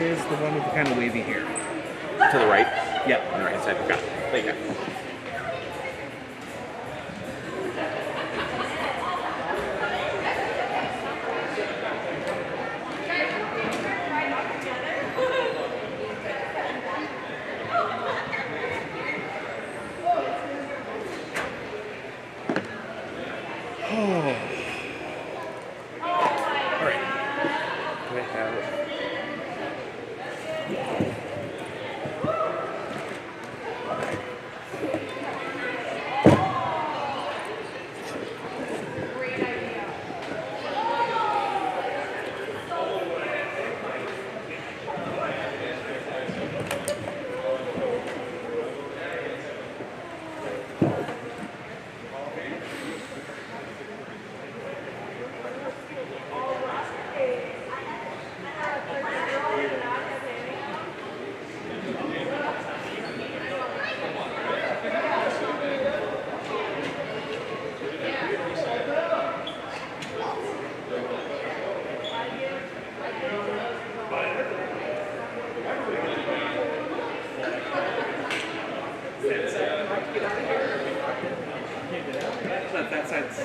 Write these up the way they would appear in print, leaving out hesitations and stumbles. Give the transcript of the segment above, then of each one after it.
Is the one with the kind of wavy hair. To the right? Yep. On the right side. Got it. There you go. That side's...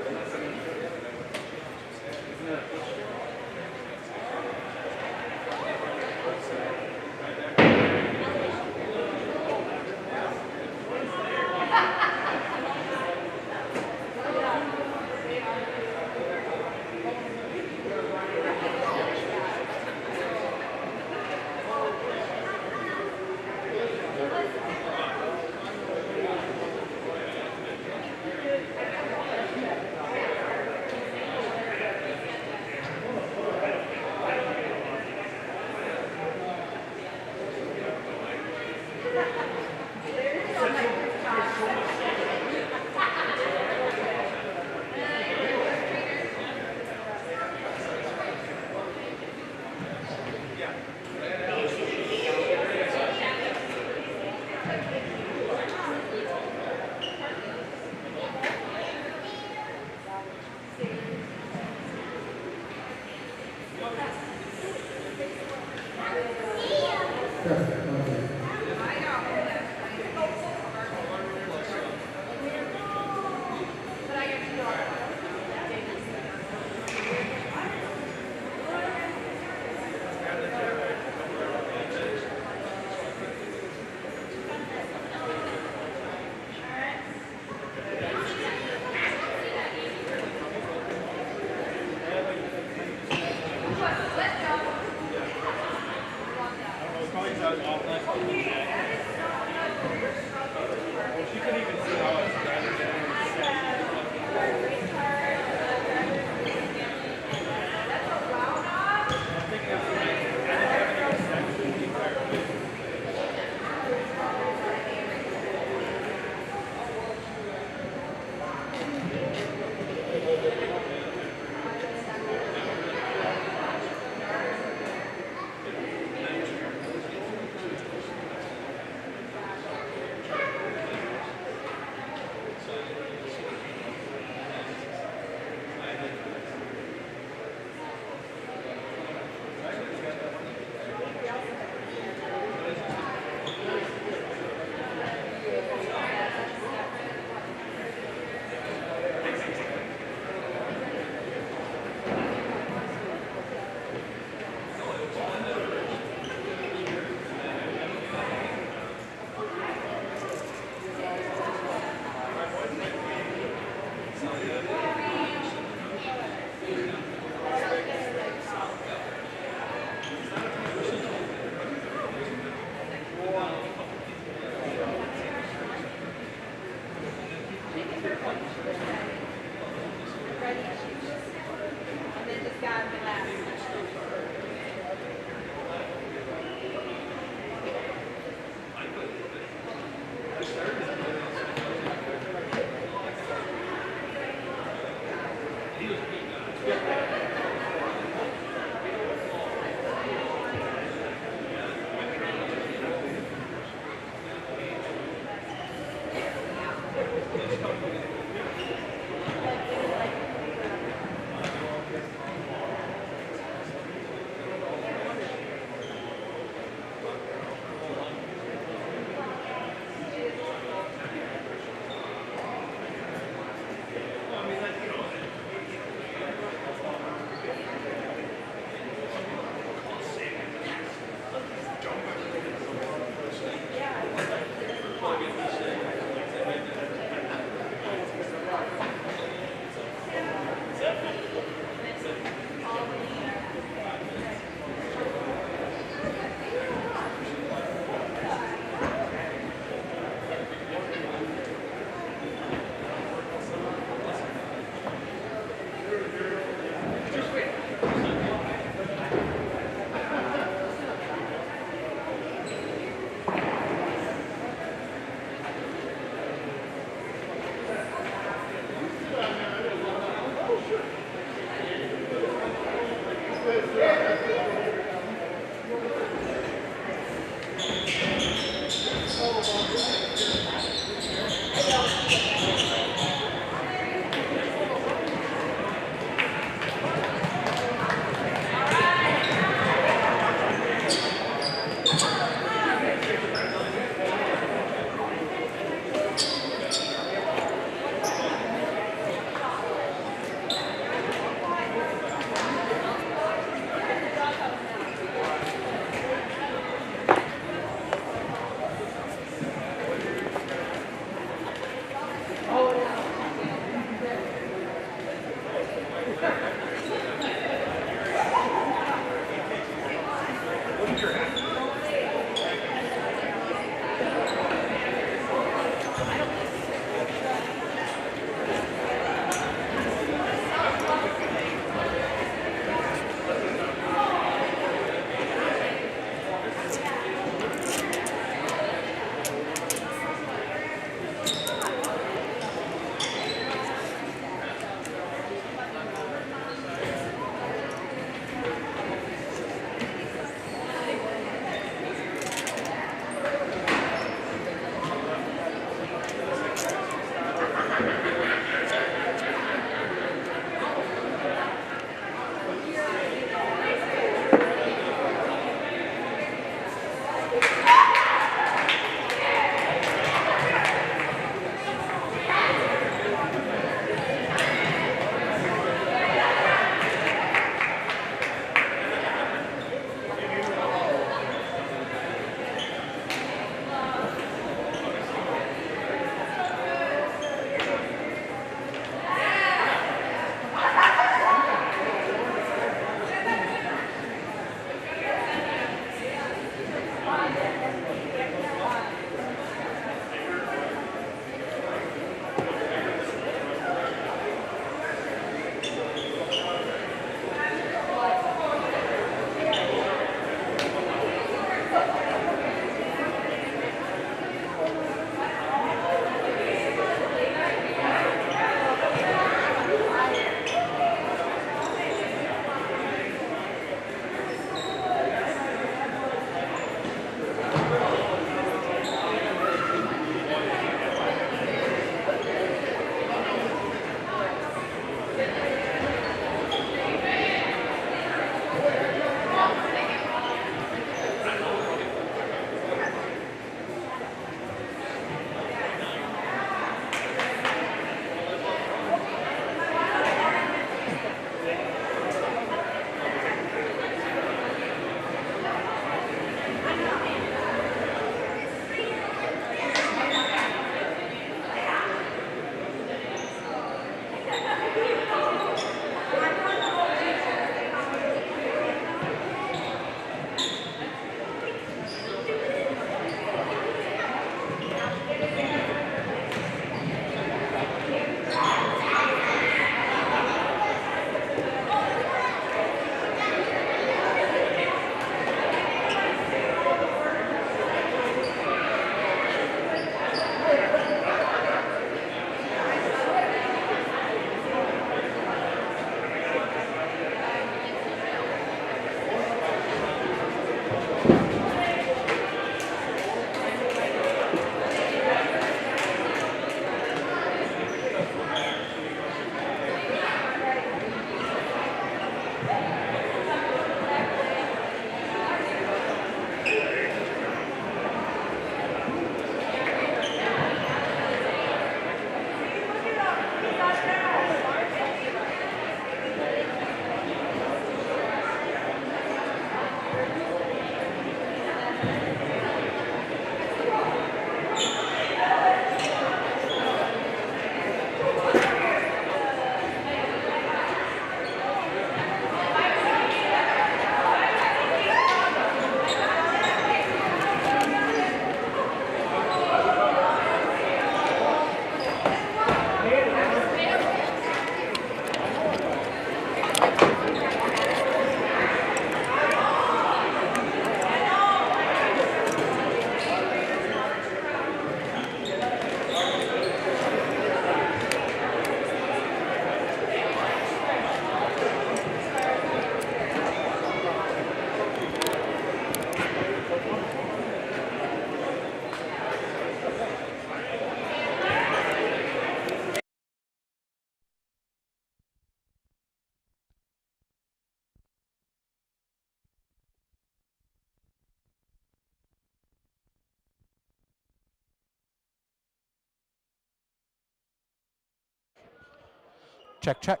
Check, check.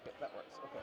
Okay, that works. Okay.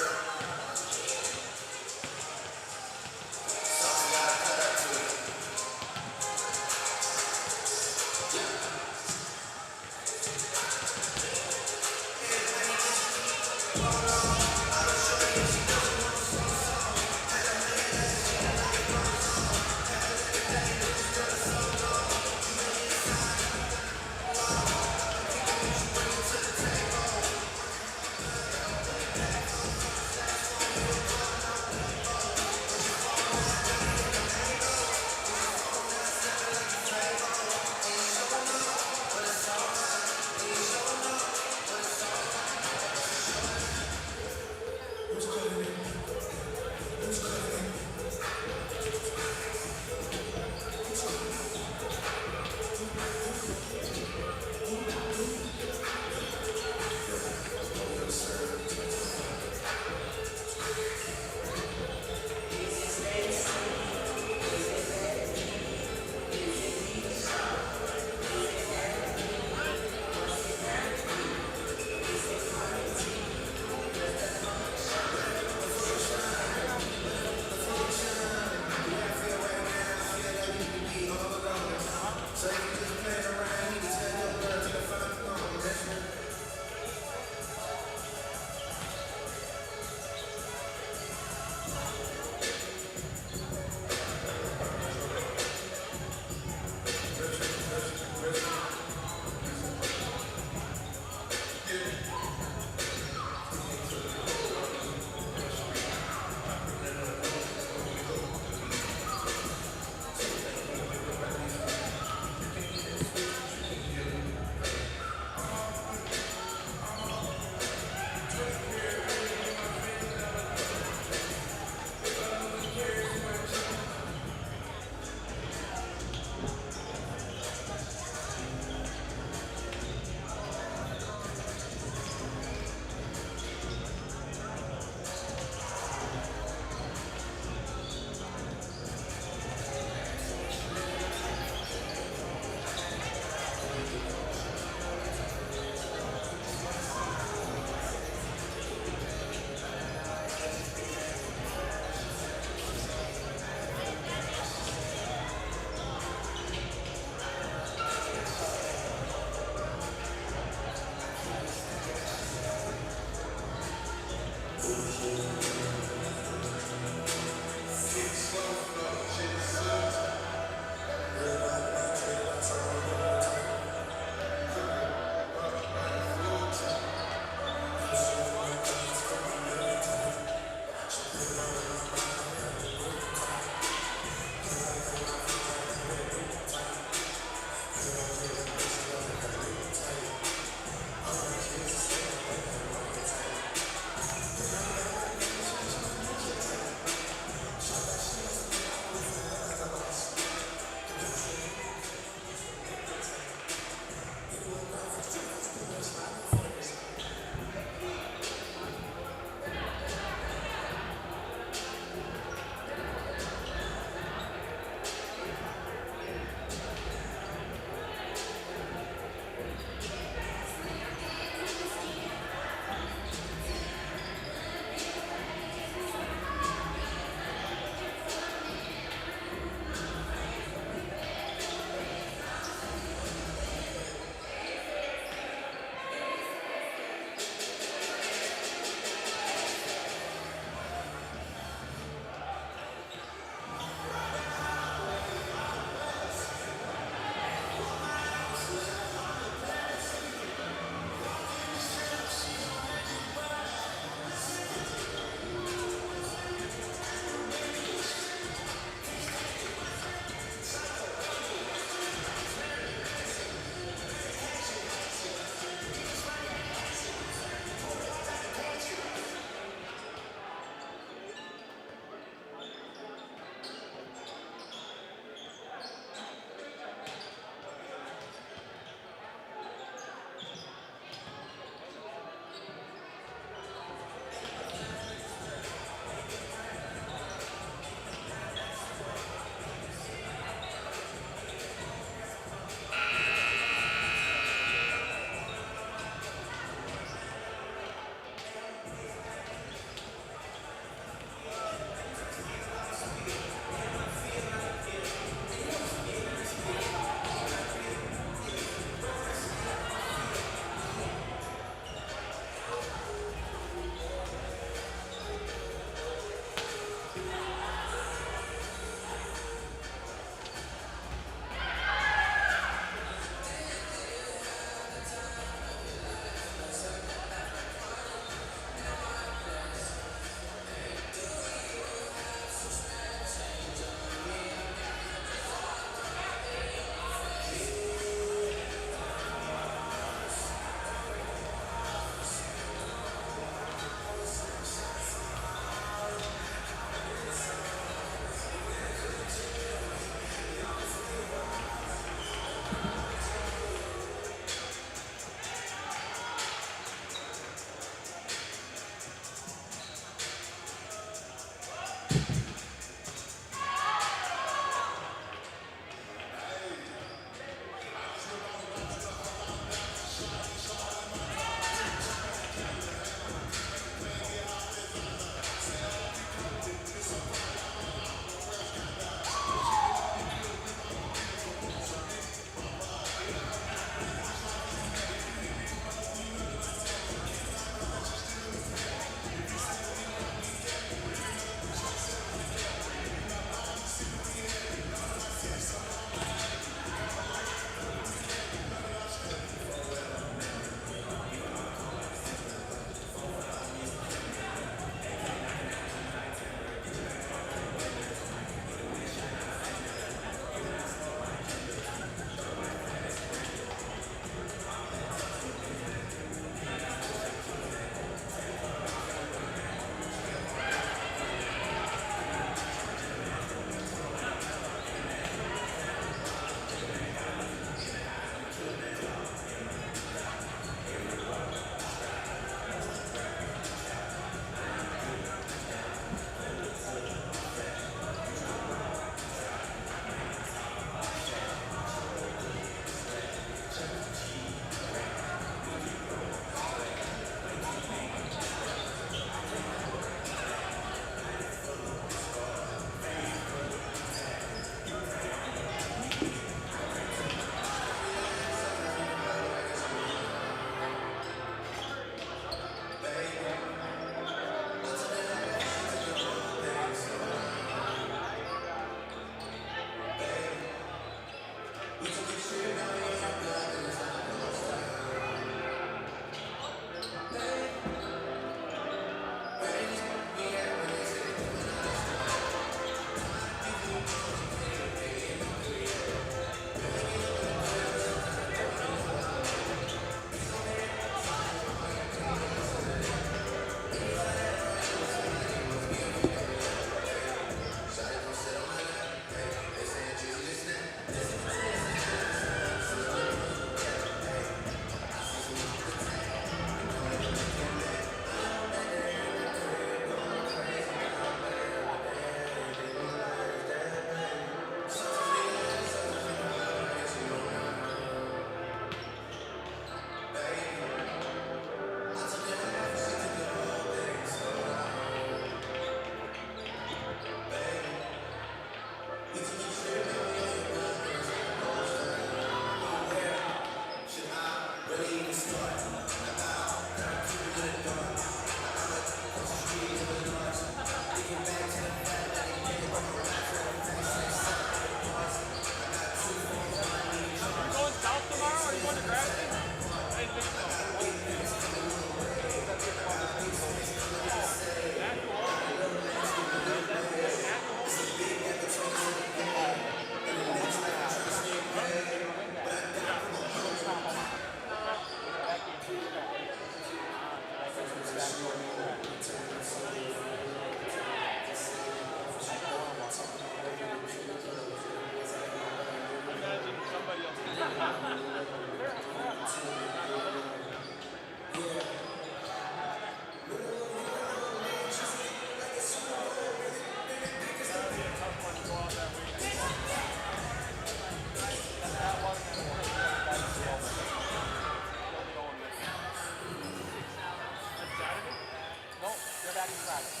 batting practice.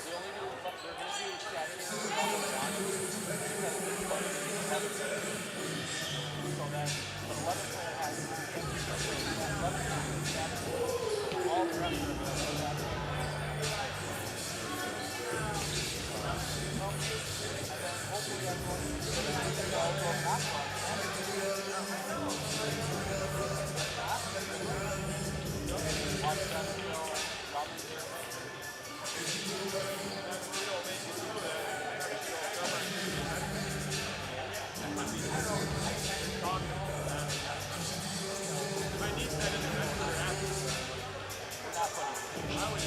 They only do, they're going to do setting and double bodies because it's supposed to be heavy. So then the 11th player has to get that 11th player is batting. All the rest of them are batting. And then hopefully everyone can all go back on My niece said in the rest of her app. We're not putting it.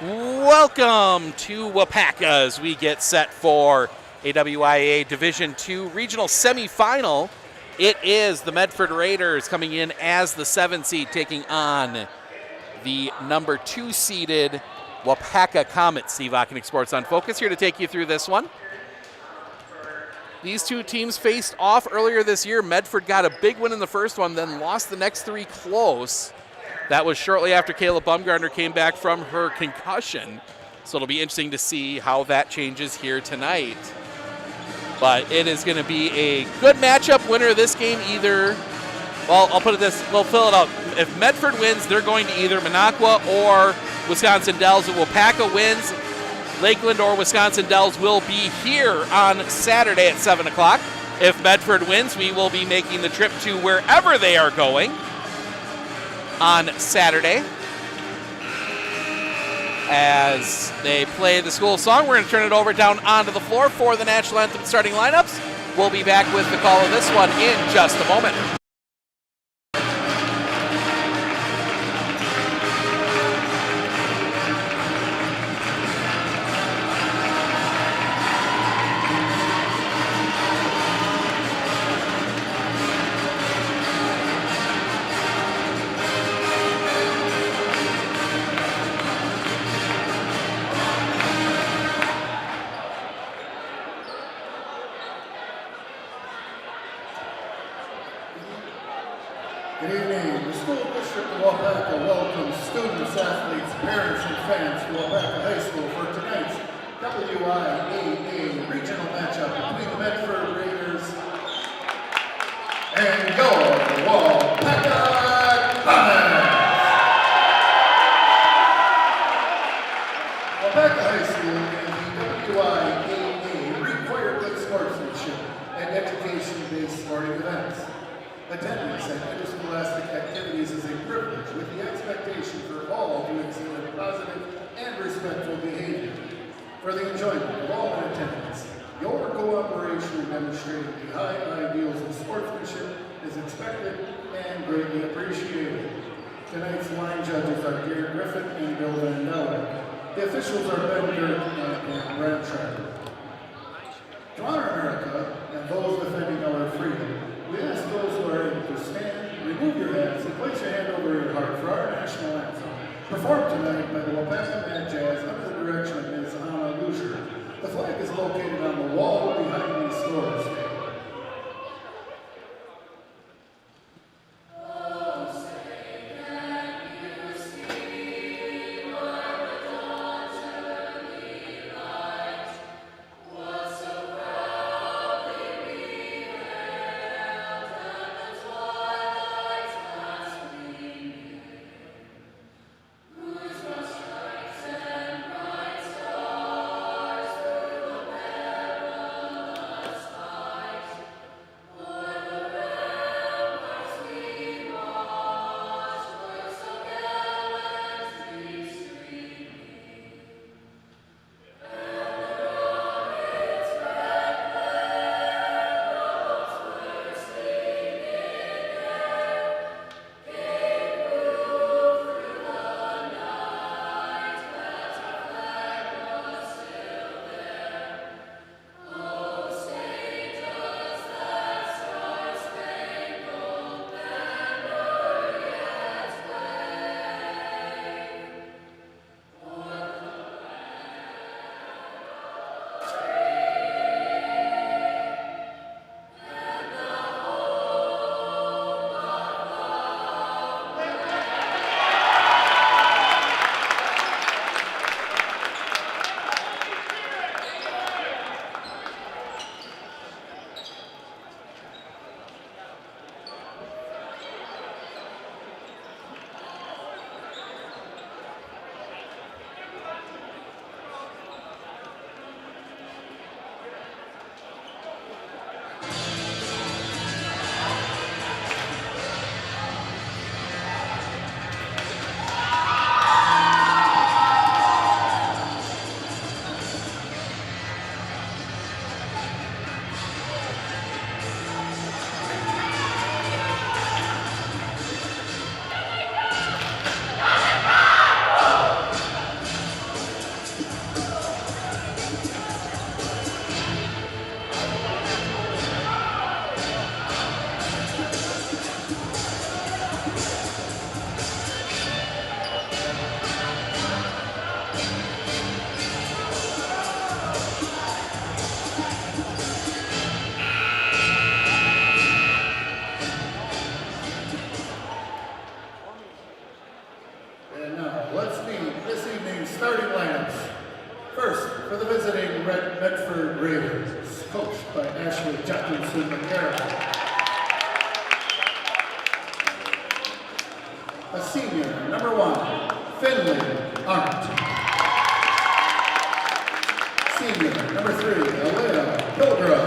Welcome to Waupaca as we get set for a WIAA Division II regional semifinal. It is the Medford Raiders coming in as the 7 seed, taking on the number 2 seeded Waupaca Comets. Steve Ockenick, Sports on Focus, here to take you through this one. These two teams faced off earlier this year. Medford got a big win in the first one, then lost the next 3 close. That was shortly after Kayla Bumgardner came back from her concussion. So it'll be interesting to see how that changes here tonight. But it is going to be a good matchup. Winner of this game either, well, I'll put it this, we'll fill it out. If Medford wins, they're going to either Minocqua or Wisconsin Dells. If Waupaca wins, Lakeland or Wisconsin Dells will be here on Saturday at 7 o'clock. If Medford wins, we will be making the trip to wherever they are going on Saturday as they play the school song. We're going to turn it over down onto the floor for the national anthem starting lineups. We'll be back with the call of this one in just a moment. Good evening. The School District of Waupaca welcomes students, athletes, parents, and fans to Waupaca High School for tonight's WIAA regional matchup between the Medford Raiders and your Waupaca Comets. Waupaca High School and the WIAA require good sportsmanship and education-based sporting events. Attendance at interscholastic activities is a privilege with the expectation for all to exhibit positive and respectful behavior. For the enjoyment of all in attendance, your cooperation in demonstrating the high ideals of sportsmanship is expected and greatly appreciated. Tonight's line judges are Gary Griffin and Bill Van Neller. The officials are Ben Dirk and Brad Tracker. To honor America and those defending our freedom, we ask those who are able to stand, remove your hats, and place your hand over your heart for our national anthem, performed tonight by the Waupaca Mad Jazz under the direction of Ms. Anna Lucier. The flag is located on the wall behind these stores. Madison McCarroll. A senior, number 1, Finley Arndt. Senior, number 3, Alea Pilgrim.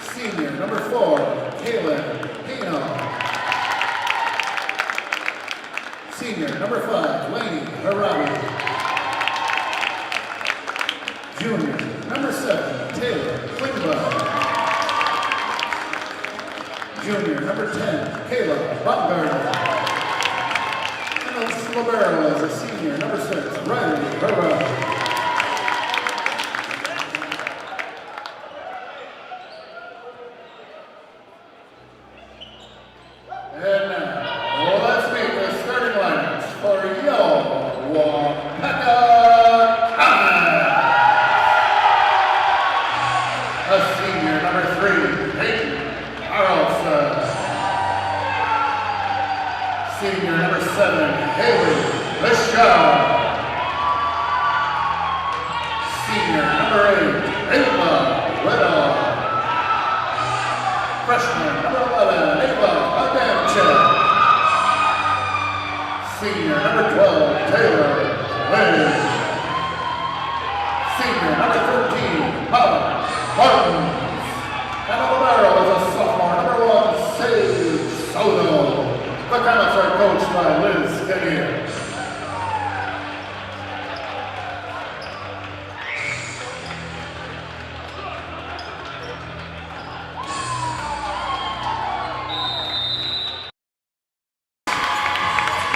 Senior, number 4, Kaylin Pino. Senior, number 5, Lainey Harabi. Junior, number 7, Taylor Klingbeil. Junior, number 10, Kayla Baumgartner. And the libero is a senior, number 6, Riley Herrera. And now, let's meet the starting lineups for your Waupaca High. A senior, number 3, Peyton Carlson. Senior, number 7, Haley Bishop. Senior, number 8, Ava Whittle. Freshman, number 11, Ava Adamczyk. Senior, number 12, Taylor Lynn. Senior, number 13, Bob Martin. And the libero is a sophomore, number 1, Sage Soto. The Comets are coached by Liz Kinnear.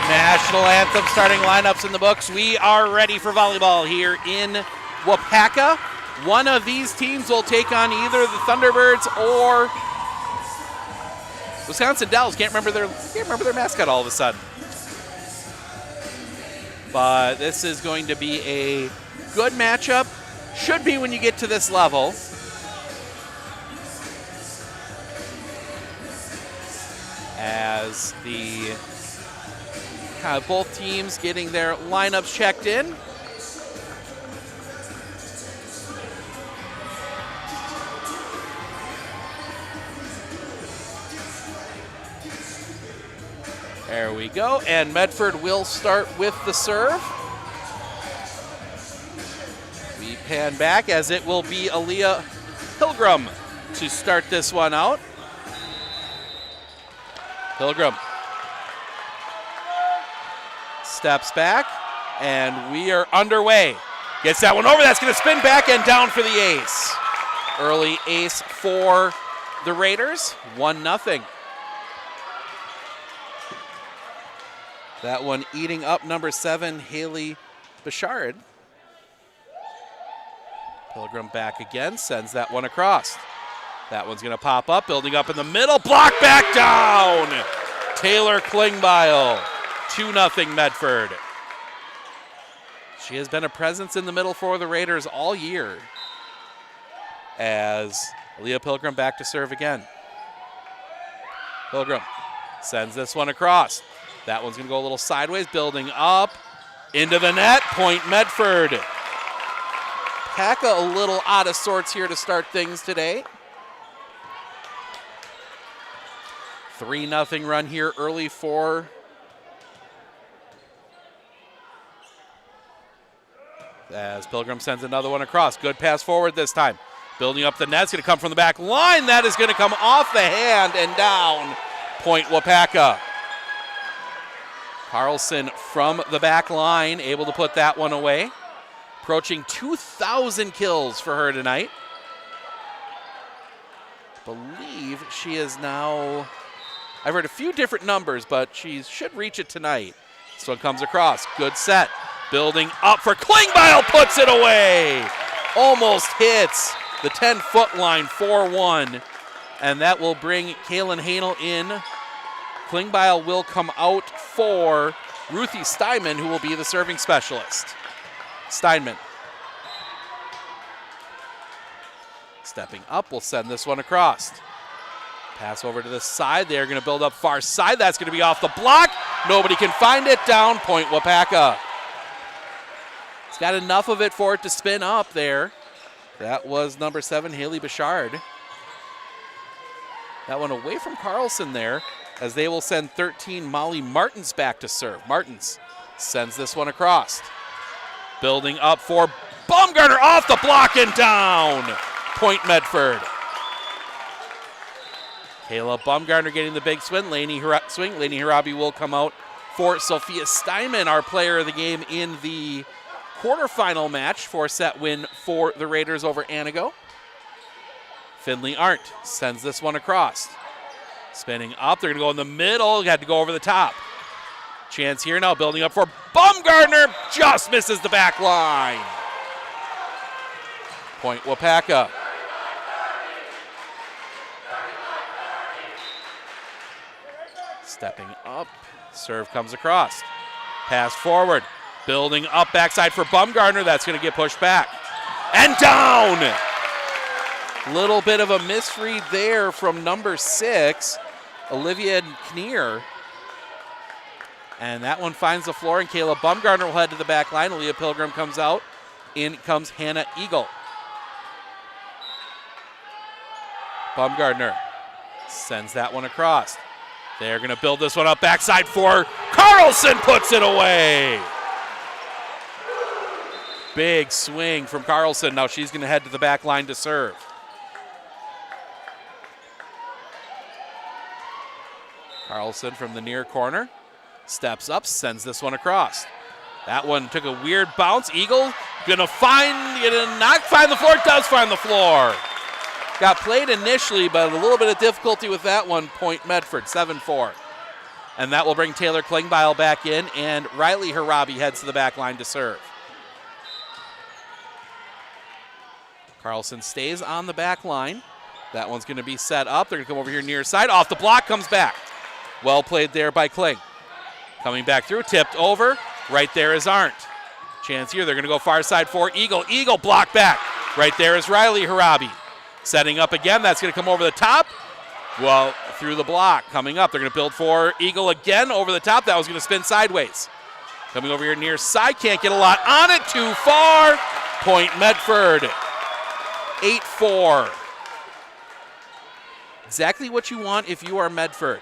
National anthem starting lineups in the books. We are ready for volleyball here in Waupaca. One of these teams will take on either the Thunderbirds or Wisconsin Dells. Can't remember their mascot all of a sudden. But this is going to be a good matchup. Should be when you get to this level. As the both teams getting their lineups checked in. There we go, and Medford will start with the serve. We pan back as it will be Aaliyah Pilgrim to start this one out. Pilgrim steps back, and we are underway. Gets that one over, that's gonna spin back and down for the ace. Early ace for the Raiders, 1-0. That one eating up number 7, Haley Bishard. Pilgrim back again, sends that one across. That one's gonna pop up, building up in the middle, block back down! Taylor Klingbeil, 2-0 Medford. She has been a presence in the middle for the Raiders all year. As Leah Pilgrim back to serve again. Pilgrim sends this one across. That one's gonna go a little sideways, building up into the net, point Medford. Paca a little out of sorts here to start things today. 3-0 run here early for as Pilgrim sends another one across. Good pass forward this time. Building up the net, it's gonna come from the back line. That is gonna come off the hand and down. Point Waupaca. Carlson from the back line, able to put that one away. Approaching 2,000 kills for her tonight. Believe she is now, I've heard a few different numbers, but she should reach it tonight. This one comes across, good set. Building up for Klingbeil, puts it away. Almost hits the 10-foot line, 4-1. And that will bring Kaylin Hanel in. Klingbeil will come out for Ruthie Steinman, who will be the serving specialist. Steinman. Stepping up, will send this one across. Pass over to the side. They're going to build up far side. That's going to be off the block. Nobody can find it. Down, point Waupaca. It's got enough of it for it to spin up there. That was number 7, Haley Bouchard. That one away from Carlson there, as they will send 13, Molly Martins back to serve. Martins sends this one across. Building up for Baumgartner, off the block and down. Point Medford. Kayla Baumgartner getting the big swing. Lainey Harabi will come out for Sophia Steinman, our player of the game in the quarterfinal match, 4-set win for the Raiders over Anago. Finley Arndt sends this one across. Spinning up, they're gonna go in the middle, had to go over the top. Chance here now, building up for Baumgartner, just misses the back line. Point Waupaca. Stepping up, serve comes across. Pass forward, building up backside for Baumgartner, that's gonna get pushed back. And down! Little bit of a misread there from number 6, Olivia Knier. And that one finds the floor, and Kayla Baumgartner will head to the back line. Aaliyah Pilgrim comes out. In comes Hannah Eagle. Baumgartner sends that one across. They're going to build this one up backside for Carlson, puts it away. Big swing from Carlson. Now she's going to head to the back line to serve. Carlson from the near corner. Steps up, sends this one across. That one took a weird bounce. Eagle gonna not find the floor, does find the floor. Got played initially, but a little bit of difficulty with that one. Point Medford, 7-4. And that will bring Taylor Klingbeil back in, and Riley Harabi heads to the back line to serve. Carlson stays on the back line. That one's gonna be set up. They're gonna come over here near side. Off the block, comes back. Well played there by Kling. Coming back through, tipped over. Right there is Arndt. Chance here, they're going to go far side for Eagle. Eagle blocked back. Right there is Riley Harabi. Setting up again, that's going to come over the top. Well, through the block. Coming up, they're going to build for Eagle again over the top. That was going to spin sideways. Coming over here near side, can't get a lot on it, too far. Point Medford, 8-4. Exactly what you want if you are Medford.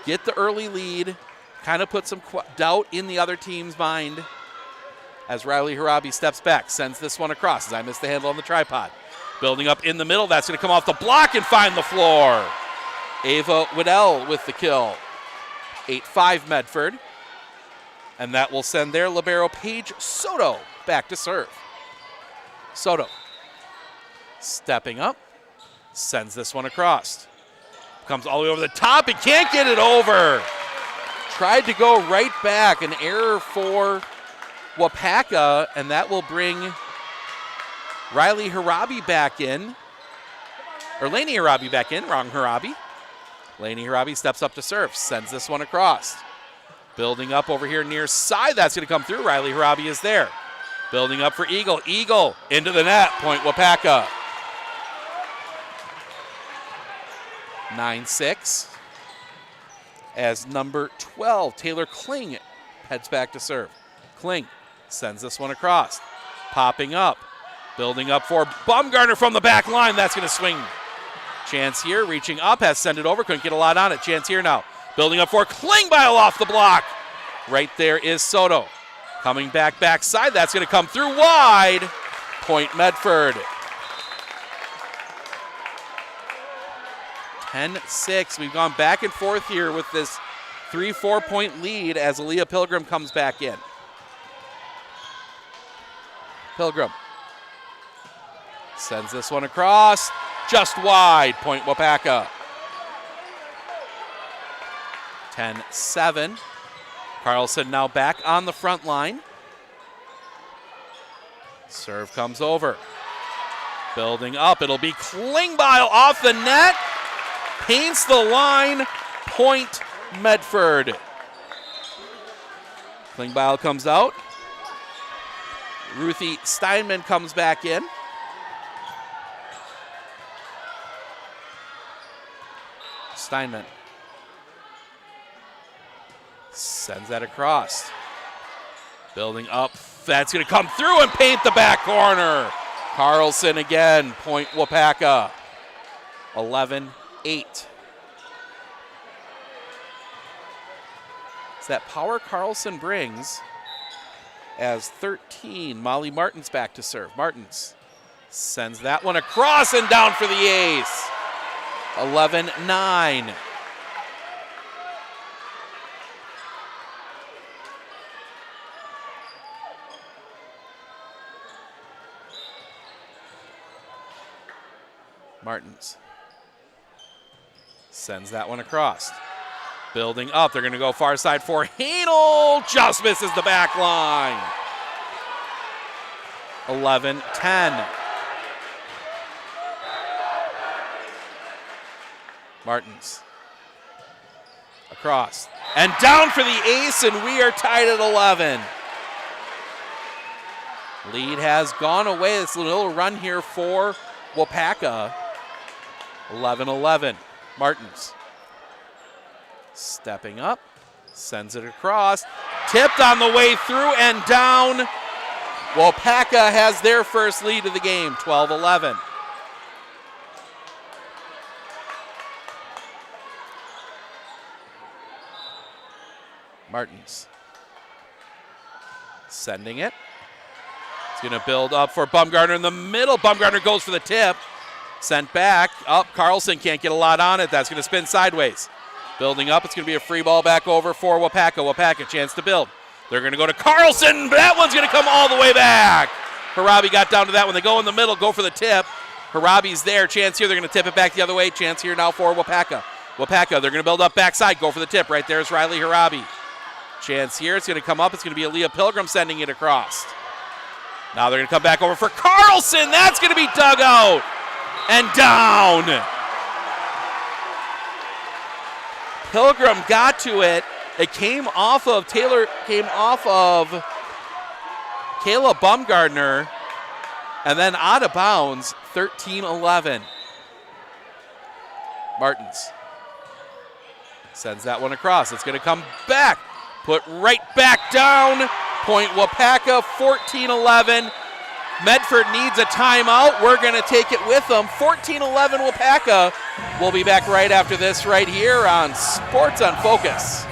Get the early lead, kind of put some doubt in the other team's mind as Riley Harabi steps back, sends this one across as I missed the handle on the tripod. Building up in the middle, that's going to come off the block and find the floor. Ava Waddell with the kill. 8-5 Medford. And that will send their libero Paige Soto back to serve. Soto stepping up, sends this one across. Comes all the way over the top and can't get it over. Tried to go right back, an error for Waupaca, and that will bring Riley Harabi back in. Or Lainey Harabi back in, wrong Harabi. Lainey Harabi steps up to serve, sends this one across. Building up over here near side, that's gonna come through. Riley Harabi is there. Building up for Eagle. Eagle into the net, point Waupaca. 9-6 as number 12, Taylor Kling, heads back to serve. Kling sends this one across. Popping up, building up for Baumgartner from the back line. That's going to swing. Chance here, reaching up, has sent it over. Couldn't get a lot on it. Chance here now. Building up for Klingbeil off the block. Right there is Soto. Coming backside. That's going to come through wide. Point Medford. 10-6. We've gone back and forth here with this 3-4 point lead as Aaliyah Pilgrim comes back in. Pilgrim sends this one across, just wide. Point Waupaca. 10-7. Carlson now back on the front line. Serve comes over. Building up, it'll be Klingbeil off the net. Paints the line, point Medford. Klingbeil comes out. Ruthie Steinman comes back in. Steinman sends that across. Building up, that's going to come through and paint the back corner. Carlson again, point Waupaca. 11-8. It's that power Carlson brings as 13. Molly Martins back to serve. Martins sends that one across and down for the ace. 11-9. Martins sends that one across. Building up, they're gonna go far side for Hanel, just misses the back line. 11-10. Martins across and down for the ace, and we are tied at 11. Lead has gone away. This little run here for Waupaca. 11-11. Martins stepping up, sends it across, tipped on the way through and down. Waupaca has their first lead of the game, 12-11. Martins sending it. It's going to build up for Bumgarner in the middle. Bumgarner goes for the tip. Sent back. Up. Carlson can't get a lot on it. That's going to spin sideways. Building up. It's going to be a free ball back over for Waupaca. Waupaca, chance to build. They're going to go to Carlson. That one's going to come all the way back. Harabi got down to that one. They go in the middle, go for the tip. Harabi's there. Chance here. They're going to tip it back the other way. Chance here now for Waupaca. Waupaca, they're going to build up backside. Go for the tip. Right there is Riley Harabi. Chance here. It's going to come up. It's going to be Aaliyah Pilgrim sending it across. Now they're going to come back over for Carlson. That's going to be dug out and down. Pilgrim got to it. It came off of Kayla Bumgardner, and then out of bounds, 13-11. Martins sends that one across. It's going to come back. Put right back down. Point Waupaca, 14-11. Medford needs a timeout. We're going to take it with them. 14-11 Waupaca. We'll be back right after this right here on Sports on Focus.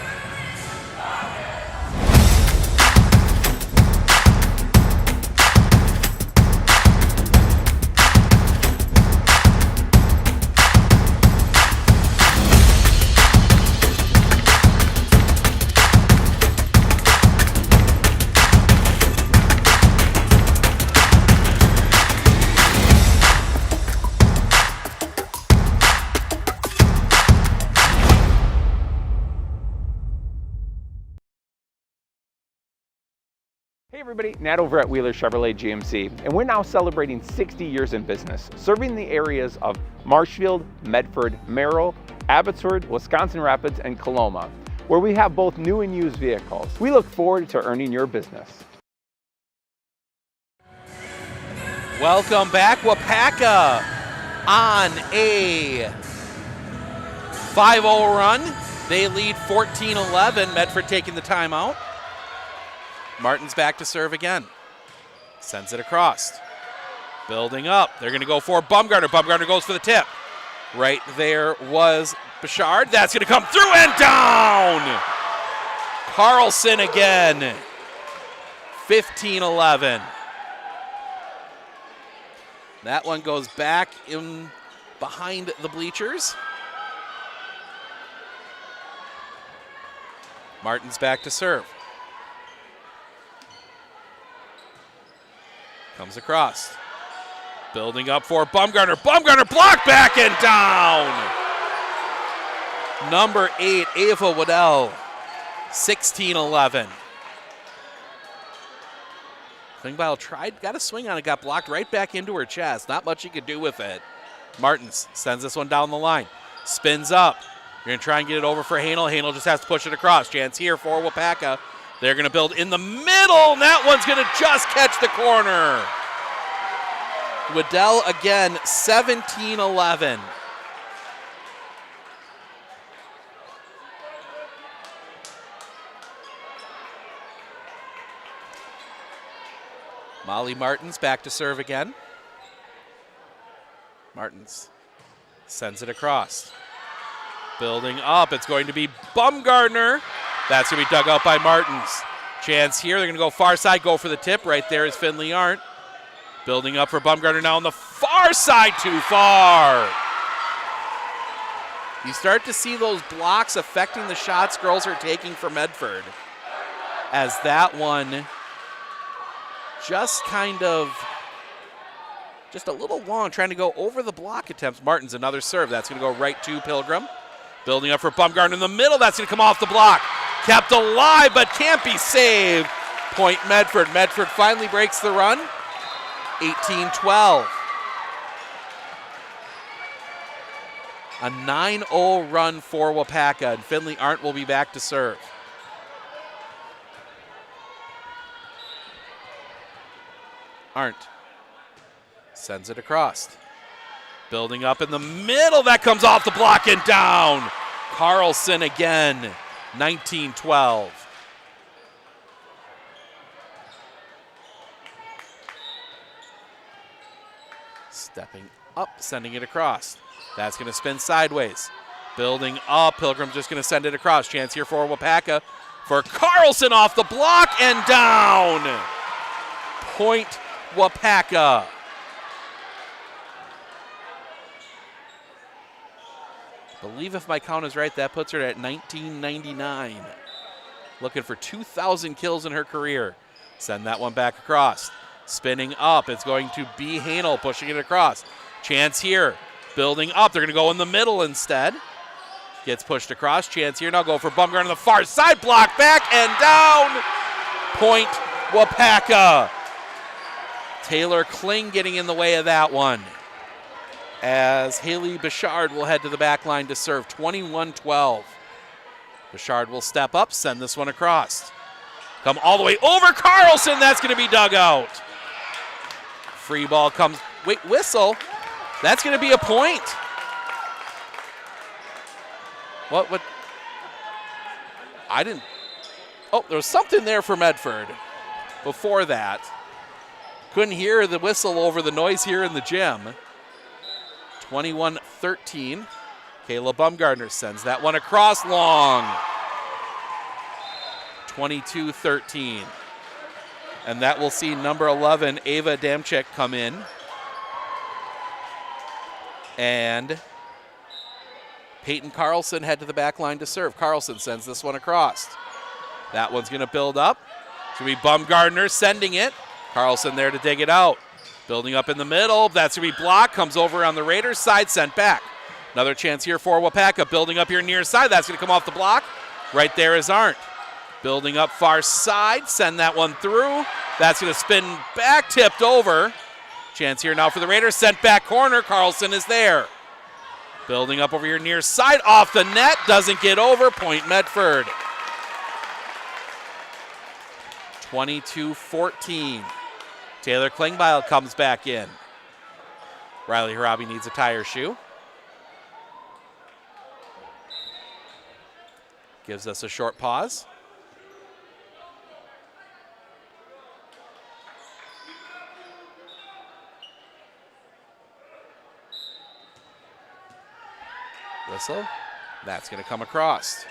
Hey everybody, Nat over at Wheeler Chevrolet GMC, and we're now celebrating 60 years in business, serving the areas of Marshfield, Medford, Merrill, Abbotsford, Wisconsin Rapids, and Coloma, where we have both new and used vehicles. We look forward to earning your business. Welcome back, Waupaca on a 5-0 run. They lead 14-11, Medford taking the timeout. Martin's back to serve again. Sends it across. Building up. They're going to go for Bumgarner. Bumgarner goes for the tip. Right there was Bouchard. That's going to come through and down. Carlson again. 15-11. That one goes back in behind the bleachers. Martin's back to serve. Comes across. Building up for Bumgarner. Bumgarner blocked back and down. Number 8, Ava Waddell. 16-11. Klingbeil tried, got a swing on it, got blocked right back into her chest. Not much he could do with it. Martins sends this one down the line. Spins up. You're going to try and get it over for Hanel. Hanel just has to push it across. Chance here for Waupaca. They're going to build in the middle, and that one's going to just catch the corner. Waddell again, 17-11. Molly Martins back to serve again. Martins sends it across. Building up, it's going to be Bumgardner. That's going to be dug out by Martins. Chance here, they're going to go far side, go for the tip. Right there is Finley Arndt. Building up for Bumgardner now on the far side, too far. You start to see those blocks affecting the shots girls are taking for Medford. As that one just a little long, trying to go over the block attempts. Martins, another serve. That's going to go right to Pilgrim. Building up for Bumgardner in the middle. That's going to come off the block. Kept alive, but can't be saved. Point Medford. Medford finally breaks the run. 18-12. A 9-0 run for Waupaca, and Finley Arndt will be back to serve. Arndt sends it across. Building up in the middle, that comes off the block and down. Carlson again, 19-12. Stepping up, sending it across. That's going to spin sideways. Building up, Pilgrim's just going to send it across. Chance here for Waupaca. For Carlson off the block and down. Point Waupaca. I believe if my count is right, that puts her at 1999. Looking for 2,000 kills in her career. Send that one back across. Spinning up, it's going to be Hanel pushing it across. Chance here, building up. They're going to go in the middle instead. Gets pushed across. Chance here now, go for Bumgardner on the far side. Block back and down. Point Waupaca. Taylor Kling getting in the way of that one. As Haley Bouchard will head to the back line to serve. 21-12. Bouchard will step up, send this one across. Come all the way over Carlson. That's going to be dug out. Free ball comes. Wait, whistle. That's going to be a point. What? I didn't. Oh, there was something there for Medford before that. Couldn't hear the whistle over the noise here in the gym. 21-13. Kayla Bumgardner sends that one across long. 22-13. And that will see number 11, Ava Damchek, come in. And Peyton Carlson head to the back line to serve. Carlson sends this one across. That one's going to build up. Should be Bumgardner sending it. Carlson there to dig it out. Building up in the middle. That's going to be blocked. Comes over on the Raiders side. Sent back. Another chance here for Waupaca. Building up here near side. That's going to come off the block. Right there is Arndt. Building up far side. Send that one through. That's going to spin back. Tipped over. Chance here now for the Raiders. Sent back corner. Carlson is there. Building up over here near side. Off the net. Doesn't get over. Point Medford. 22-14. Taylor Klingbeil comes back in. Riley Harabi needs a tire shoe. Gives us a short pause. Whistle. That's going to come across.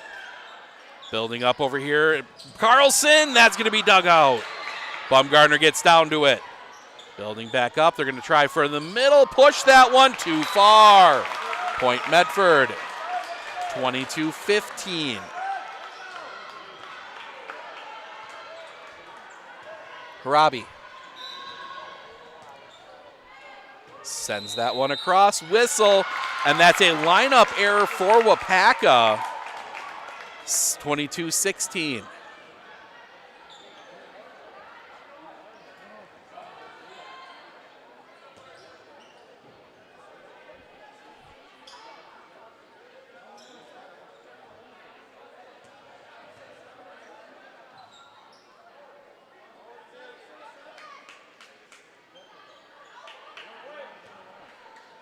Building up over here. Carlson, that's going to be dug out. Bumgardner gets down to it. Building back up. They're going to try for the middle. Push that one too far. Point Medford. 22-15. Harabi sends that one across. Whistle. And that's a lineup error for Waupaca. 22-16.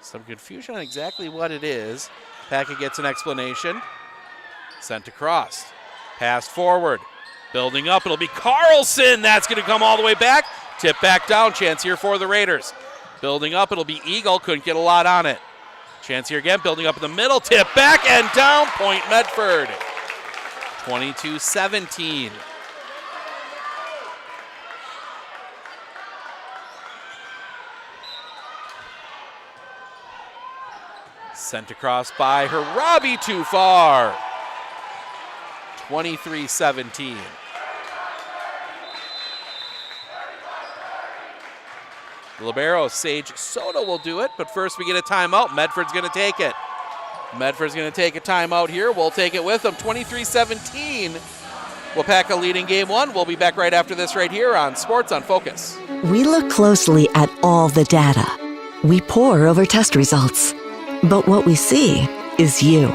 Some confusion on exactly what it is. Packett gets an explanation. Sent across. Pass forward. Building up. It'll be Carlson. That's going to come all the way back. Tip back down. Chance here for the Raiders. Building up, it'll be Eagle, couldn't get a lot on it. Chance here again, building up in the middle, tip back and down, point Medford. 22-17. Sent across by Harabi, too far. 23-17. Libero, Sage Soto will do it, but first we get a timeout. Medford's going to take it. Medford's going to take a timeout here. We'll take it with them. 23-17. Waupaca leading game one. We'll be back right after this right here on Sports on Focus. We look closely at all the data. We pore over test results. But what we see is you.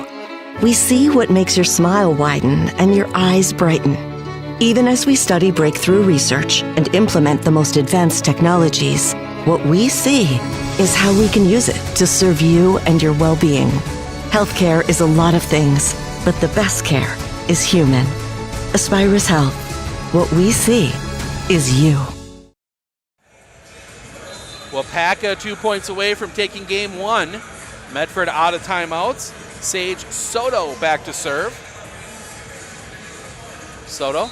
We see what makes your smile widen and your eyes brighten. Even as we study breakthrough research and implement the most advanced technologies, what we see is how we can use it to serve you and your well-being. Healthcare is a lot of things, but the best care is human. Aspirus Health. What we see is you. Waupaca 2 points away from taking game one. Medford out of timeouts. Sage Soto back to serve. Soto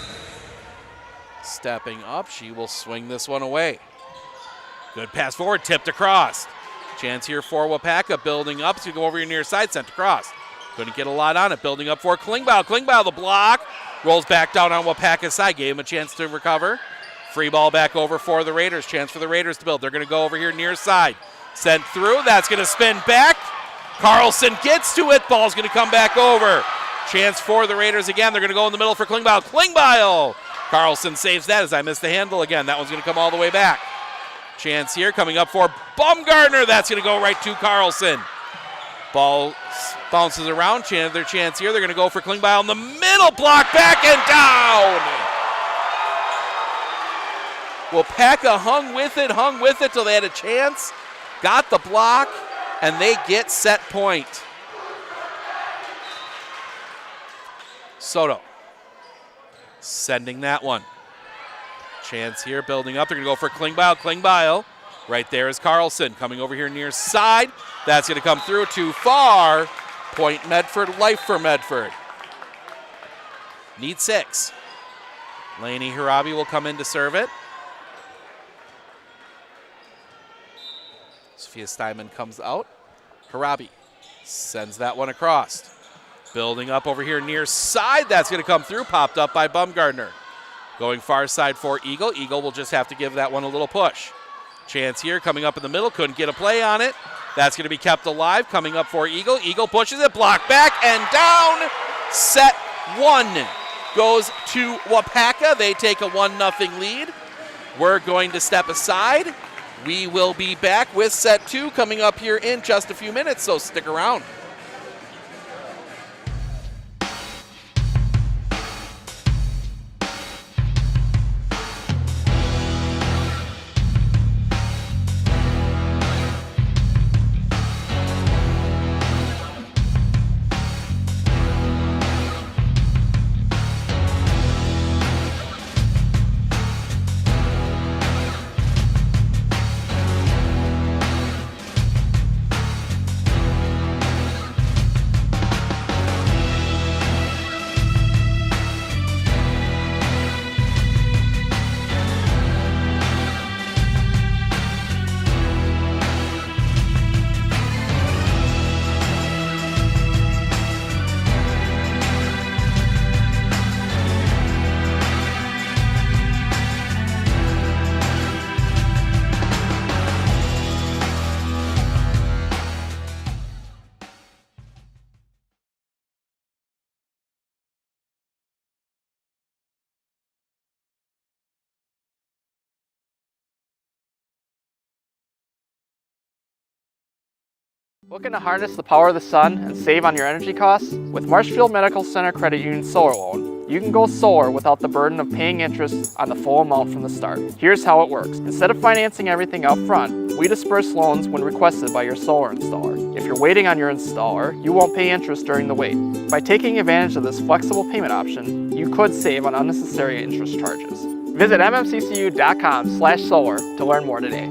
stepping up. She will swing this one away. Good pass forward, tipped across. Chance here for Waupaca, building up. So you go over your near side, sent across. Couldn't get a lot on it. Building up for Klingbeil. Klingbeil, the block. Rolls back down on Waupaca's side. Gave him a chance to recover. Free ball back over for the Raiders. Chance for the Raiders to build. They're going to go over here near side. Sent through. That's going to spin back. Carlson gets to it. Ball's going to come back over. Chance for the Raiders again. They're going to go in the middle for Klingbeil. Klingbeil. Carlson saves that as I missed the handle again. That one's going to come all the way back. Chance here coming up for Baumgartner. That's going to go right to Carlson. Ball bounces around. Their chance here. They're going to go for Klingbeil in the middle. Block back and down. Waupaca hung with it till they had a chance. Got the block, and they get set point. Soto sending that one. Chance here, building up. They're going to go for Klingbeil. Klingbeil. Right there is Carlson coming over here near side. That's going to come through too far. Point Medford, life for Medford. Need 6. Lainey Harabi will come in to serve it. Sophia Steinman comes out. Harabi sends that one across. Building up over here near side. That's going to come through. Popped up by Baumgartner. Going far side for Eagle. Eagle will just have to give that one a little push. Chance here coming up in the middle. Couldn't get a play on it. That's going to be kept alive. Coming up for Eagle. Eagle pushes it. Block back and down. Set 1 goes to Waupaca. They take a 1-0 lead. We're going to step aside. We will be back with set 2 coming up here in just a few minutes, so stick around. Looking to harness the power of the sun and save on your energy costs? With Marshfield Medical Center Credit Union Solar Loan, you can go solar without the burden of paying interest on the full amount from the start. Here's how it works. Instead of financing everything up front, we disperse loans when requested by your solar installer. If you're waiting on your installer, you won't pay interest during the wait. By taking advantage of this flexible payment option, you could save on unnecessary interest charges. Visit mmccu.com/solar to learn more today.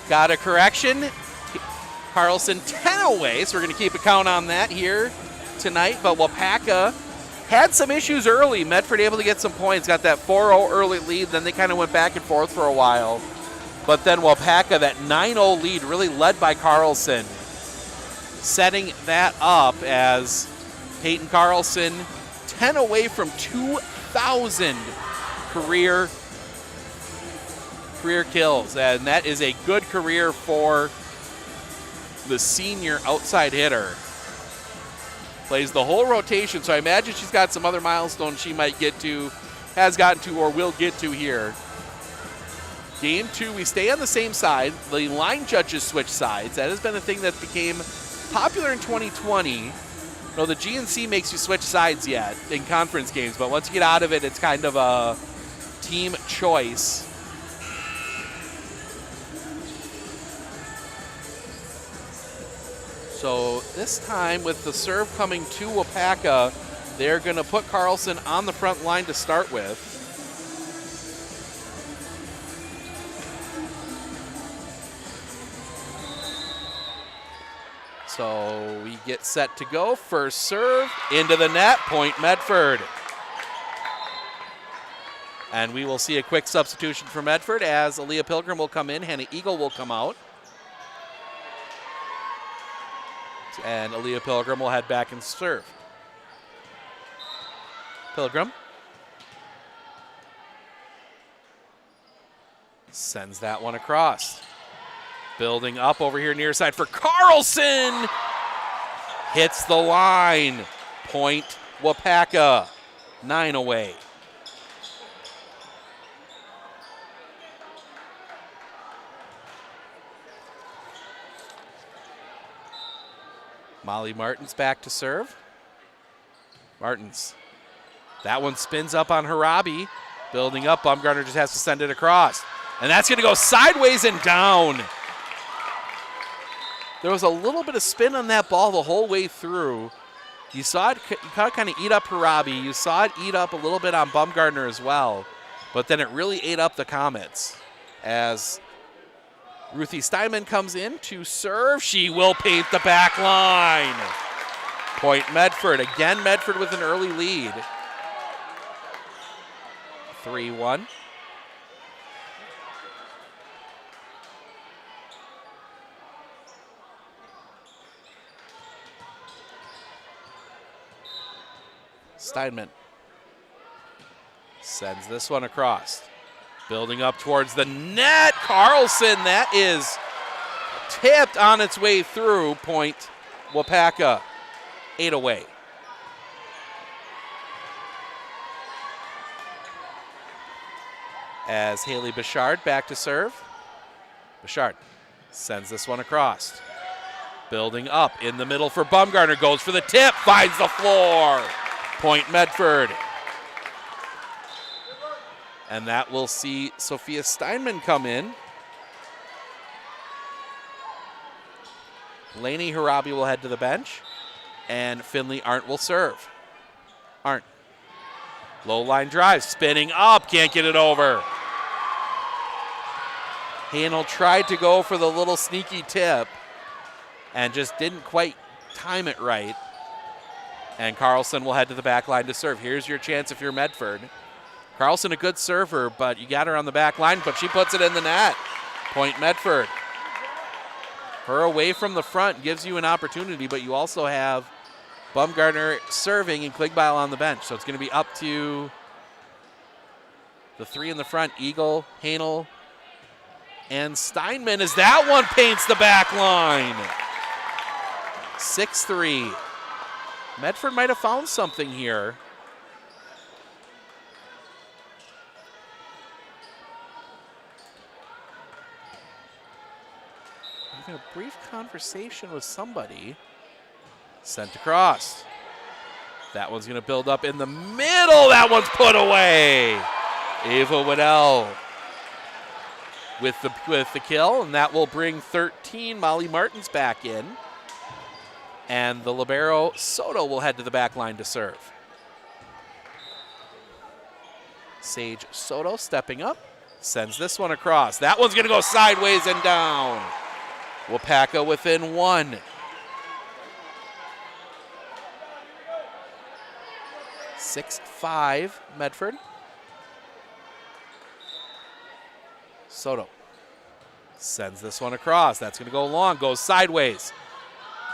Got a correction. Carlson 10 away, so we're going to keep a count on that here tonight. But Waupaca had some issues early. Medford able to get some points, got that 4-0 early lead. Then they kind of went back and forth for a while. But then Waupaca, that 9-0 lead, really led by Carlson, setting that up as Peyton Carlson 10 away from 2,000 career kills, and that is a good career for the senior outside hitter. Plays the whole rotation, so I imagine she's got some other milestones she might get to, has gotten to, or will get to here. Game 2, we stay on the same side. The line judges switch sides. That has been a thing that became popular in 2020. No, the GNC makes you switch sides yet in conference games, but once you get out of it, it's kind of a team choice. So this time with the serve coming to Waupaca, they're going to put Carlson on the front line to start with. So we get set to go. First serve into the net, point Medford. And we will see a quick substitution for Medford as Aaliyah Pilgrim will come in, Hannah Eagle will come out. And Aaliyah Pilgrim will head back and serve. Pilgrim sends that one across. Building up over here near side for Carlson. Hits the line. Point Waupaca. 9 away. Molly Martins back to serve. Martins. That one spins up on Harabi. Building up, Bumgarner just has to send it across. And that's going to go sideways and down. There was a little bit of spin on that ball the whole way through. You saw it kind of eat up Harabi. You saw it eat up a little bit on Bumgarner as well. But then it really ate up the Comets as Ruthie Steinman comes in to serve. She will paint the back line. Point Medford. Again, Medford with an early lead. 3-1. Steinman sends this one across. Building up towards the net. Carlson, that is tipped on its way through. Point Waupaca, 8 away. As Haley Bichard back to serve. Bichard sends this one across. Building up in the middle for Bumgarner. Goes for the tip, finds the floor. Point Medford. And that will see Sophia Steinman come in. Lainey Harabi will head to the bench. And Finley Arndt will serve. Arndt. Low line drive, spinning up, can't get it over. Hanel tried to go for the little sneaky tip and just didn't quite time it right. And Carlson will head to the back line to serve. Here's your chance if you're Medford. Carlson, a good server, but you got her on the back line, but she puts it in the net. Point Medford. Her away from the front gives you an opportunity, but you also have Bumgarner serving and Kligbile on the bench. So it's going to be up to the three in the front, Eagle, Hanel, and Steinman as that one paints the back line. 6-3. Medford might have found something here. Having a brief conversation with somebody. Sent across. That one's going to build up in the middle. That one's put away. Ava Waddell with the kill, and that will bring 13. Molly Martins back in. And the libero, Soto, will head to the back line to serve. Sage Soto stepping up. Sends this one across. That one's going to go sideways and down. Waupaca within 1. (6-5) Medford. Soto sends this one across. That's going to go long, goes sideways.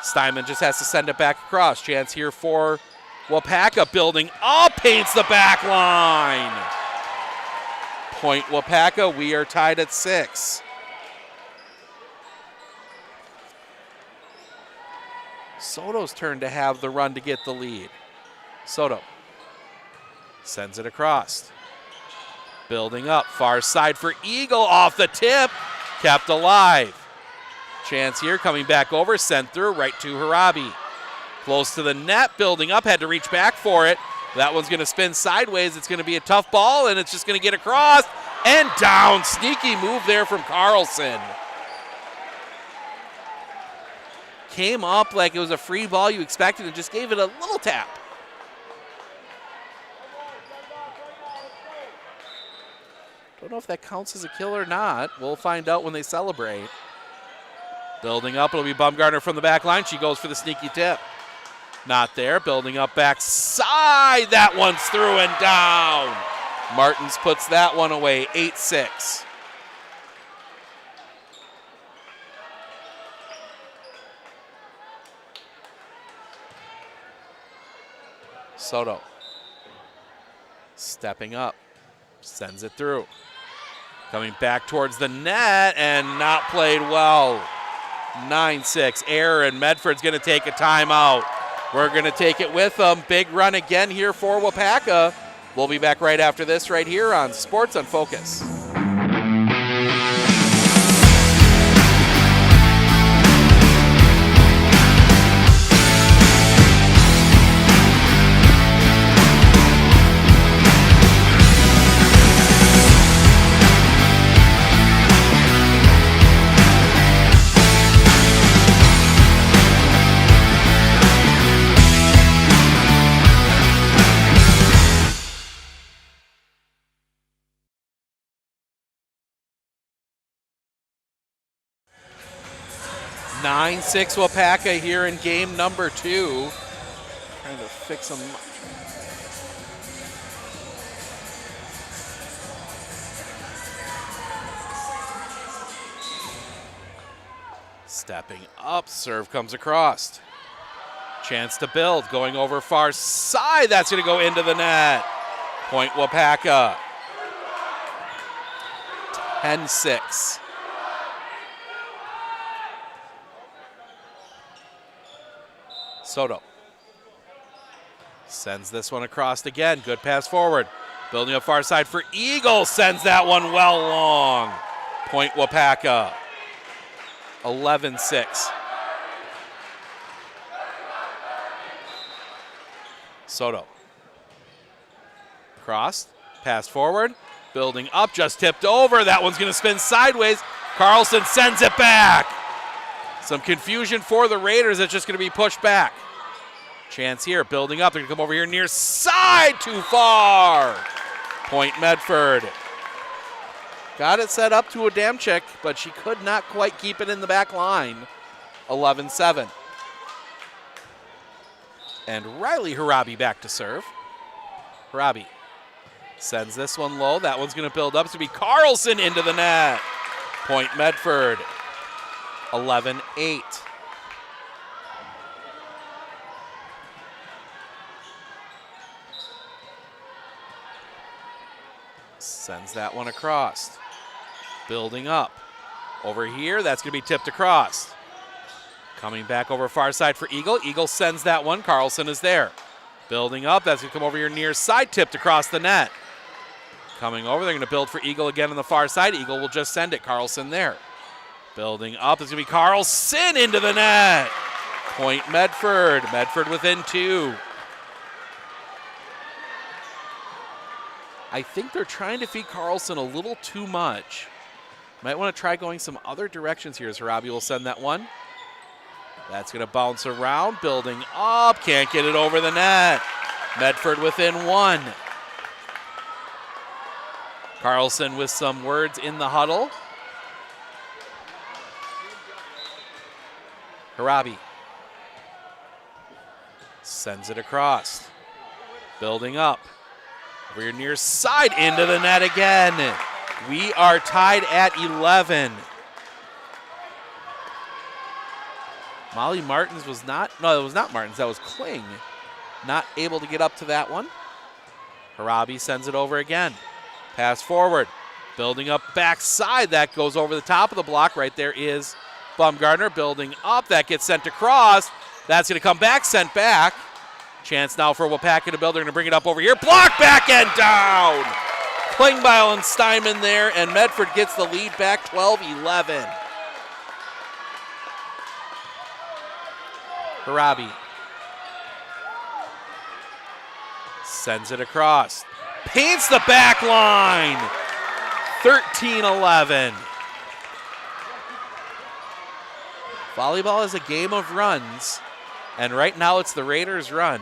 Steinman just has to send it back across. Chance here for Waupaca, building up, paints the back line. Point Waupaca, we are tied at 6. Soto's turn to have the run to get the lead. Soto sends it across. Building up, far side for Eagle, off the tip, kept alive. Chance here, coming back over, sent through, right to Harabi. Close to the net, building up, had to reach back for it. That one's gonna spin sideways. It's gonna be a tough ball, and it's just gonna get across and down. Sneaky move there from Carlson. Came up like it was a free ball you expected and just gave it a little tap. Don't know if that counts as a kill or not. We'll find out when they celebrate. Building up, it'll be Bumgarner from the back line. She goes for the sneaky tip. Not there, building up backside. That one's through and down. Martins puts that one away, 8-6. Soto stepping up, sends it through. Coming back towards the net and not played well. 9-6, error, and Medford's gonna take a timeout. We're gonna take it with them. Big run again here for Waupaca. We'll be back right after this right here on Sports on Focus. (9-6) Waupaca here in game number 2. Trying to fix them. Stepping up, serve comes across. Chance to build, going over far side. That's going to go into the net. Point Waupaca. 10-6. Soto sends this one across again. Good pass forward. Building up far side for Eagle. Sends that one well long. Point Waupaca. 11-6. Soto. Crossed. Pass forward. Building up. Just tipped over. That one's going to spin sideways. Carlson sends it back. Some confusion for the Raiders. It's just going to be pushed back. Chance here, building up. They're going to come over here near side, too far. Point Medford. Got it set up to a Adamczyk, but she could not quite keep it in the back line. 11-7. And Riley Harabi back to serve. Harabi sends this one low. That one's going to build up to be Carlson into the net. Point Medford. 11-8. Sends that one across. Building up. Over here, that's going to be tipped across. Coming back over far side for Eagle. Eagle sends that one. Carlson is there. Building up, that's going to come over here near side, tipped across the net. Coming over, they're going to build for Eagle again on the far side. Eagle will just send it. Carlson there. Building up, it's going to be Carlson into the net. Point Medford. Medford within 2. I think they're trying to feed Carlson a little too much. Might want to try going some other directions here as Harabi will send that one. That's going to bounce around, building up. Can't get it over the net. Medford within 1. Carlson with some words in the huddle. Harabi sends it across. Building up. We're near side into the net again. We are tied at 11. Molly Martins was not, no, it was not Martins, that was Kling. Not able to get up to that one. Harabi sends it over again. Pass forward. Building up backside. That goes over the top of the block. Right there is Bumgardner building up. That gets sent across. That's going to come back, sent back. Chance now for Waupaca to build. They're going to bring it up over here. Block back and down. Klingbeil and Steinman there, and Medford gets the lead back 12-11. Harabi sends it across. Paints the back line. 13-11. Volleyball is a game of runs, and right now it's the Raiders' run.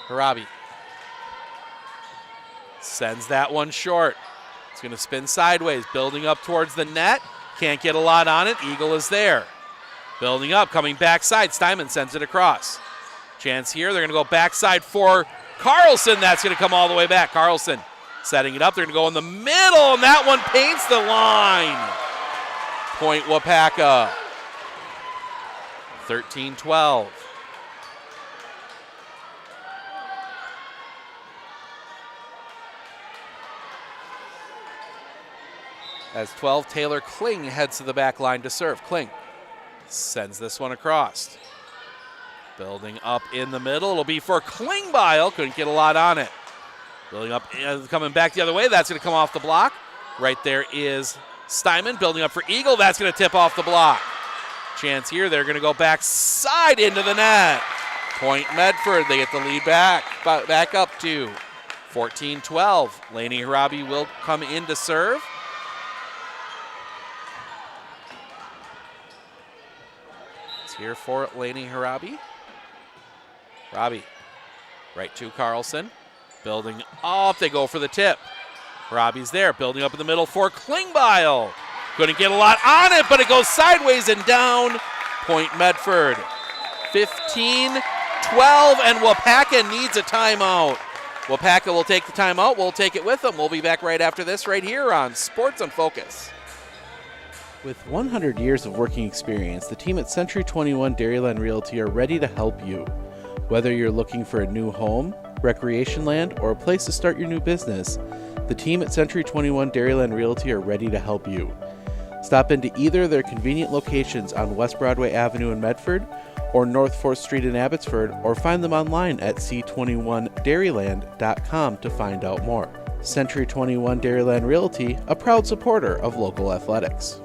Harabi sends that one short. It's going to spin sideways, building up towards the net. Can't get a lot on it. Eagle is there. Building up, coming backside. Steinman sends it across. Chance here. They're going to go backside for Carlson. That's going to come all the way back. Carlson setting it up. They're going to go in the middle, and that one paints the line. Point Waupaca. 13-12. As 12, Taylor Kling heads to the back line to serve. Kling sends this one across. Building up in the middle. It'll be for Klingbeil. Couldn't get a lot on it. Building up, coming back the other way. That's going to come off the block. Right there is Steinman building up for Eagle. That's going to tip off the block. Chance here. They're going to go backside into the net. Point Medford. They get the lead back up to 14-12. Lainey Harabi will come in to serve. It's here for Lainey Harabi. Harabi right to Carlson. Building up. They go for the tip. Harabi's there. Building up in the middle for Klingbeil. Couldn't get a lot on it, but it goes sideways and down. Point Medford. 15-12, and Waupaca needs a timeout. Waupaca will take the timeout. We'll take it with them. We'll be back right after this right here on Sports on Focus. With 100 years of working experience, the team at Century 21 Dairyland Realty are ready to help you. Whether you're looking for a new home, recreation land, or a place to start your new business, the team at Century 21 Dairyland Realty are ready to help you. Stop into either of their convenient locations on West Broadway Avenue in Medford or North 4th Street in Abbotsford, or find them online at c21dairyland.com to find out more. Century 21 Dairyland Realty, a proud supporter of local athletics.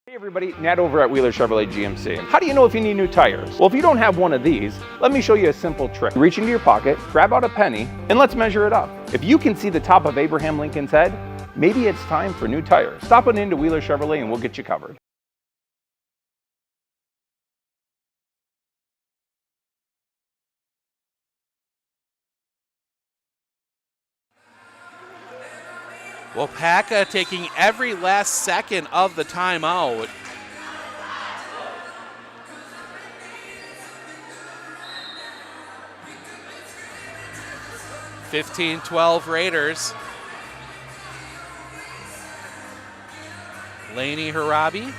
Hey everybody, Nat over at Wheeler Chevrolet GMC. How do you know if you need new tires? Well, if you don't have one of these, let me show you a simple trick. Reach into your pocket, grab out a penny, and let's measure it up. If you can see the top of Abraham Lincoln's head, maybe it's time for new tires. Stop on into Wheeler Chevrolet and we'll get you covered. Waupaca taking every last second of the timeout. (15-12) Raiders. Lainey Harabi.